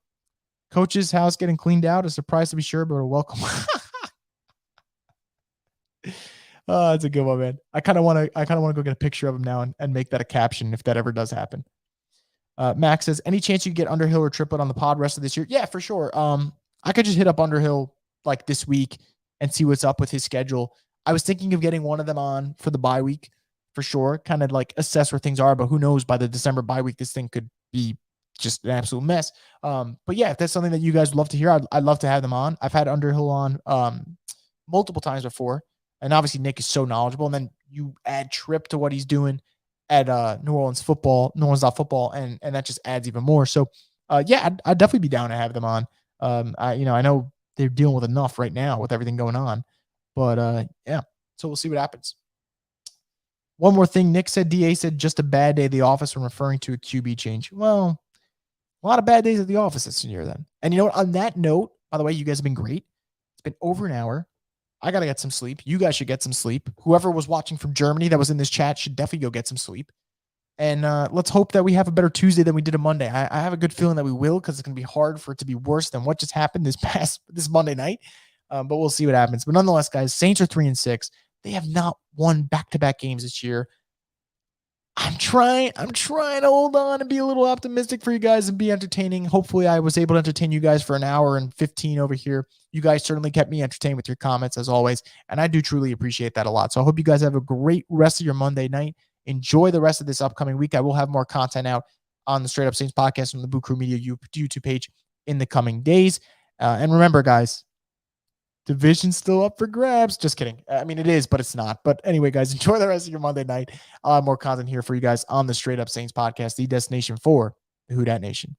Coach's house getting cleaned out. A surprise to be sure, but a welcome. Oh, that's a good one, man. I kind of want to go get a picture of him now and make that a caption if that ever does happen. Max says, any chance you get Underhill or Triplett on the pod rest of this year? Yeah, for sure. I could just hit up Underhill like this week and see what's up with his schedule. I was thinking of getting one of them on for the bye week for sure, kind of like assess where things are, but who knows, by the December bye week, this thing could be just an absolute mess. But yeah, if that's something that you guys would love to hear, I'd love to have them on. I've had Underhill on multiple times before, and obviously Nick is so knowledgeable, and then you add Tripp to what he's doing at New Orleans football, and that just adds even more. So yeah, I'd definitely be down to have them on. I know they're dealing with enough right now with everything going on, but yeah, so we'll see what happens. One more thing, Nick said, DA said, just a bad day at the office when referring to a QB change. Well, a lot of bad days at the office this year then. And you know what? On that note, by the way, you guys have been great. It's been over an hour. I got to get some sleep. You guys should get some sleep. Whoever was watching from Germany that was in this chat should definitely go get some sleep. And let's hope that we have a better Tuesday than we did on Monday. I have a good feeling that we will, because it's going to be hard for it to be worse than what just happened this Monday night. But we'll see what happens. But nonetheless, guys, Saints are 3-6. They have not won back-to-back games this year. I'm trying to hold on and be a little optimistic for you guys and be entertaining. Hopefully I was able to entertain you guys for an hour and 15 over here. You guys certainly kept me entertained with your comments as always, and I do truly appreciate that a lot. So I hope you guys have a great rest of your Monday night. Enjoy the rest of this upcoming week. I will have more content out on the Straight Up Saints podcast from the Boo Crew Media YouTube page in the coming days. And remember, guys, division's still up for grabs. Just kidding. I mean, it is, but it's not. But anyway, guys, enjoy the rest of your Monday night. I'll have more content here for you guys on the Straight Up Saints podcast, the destination for the Who Dat Nation.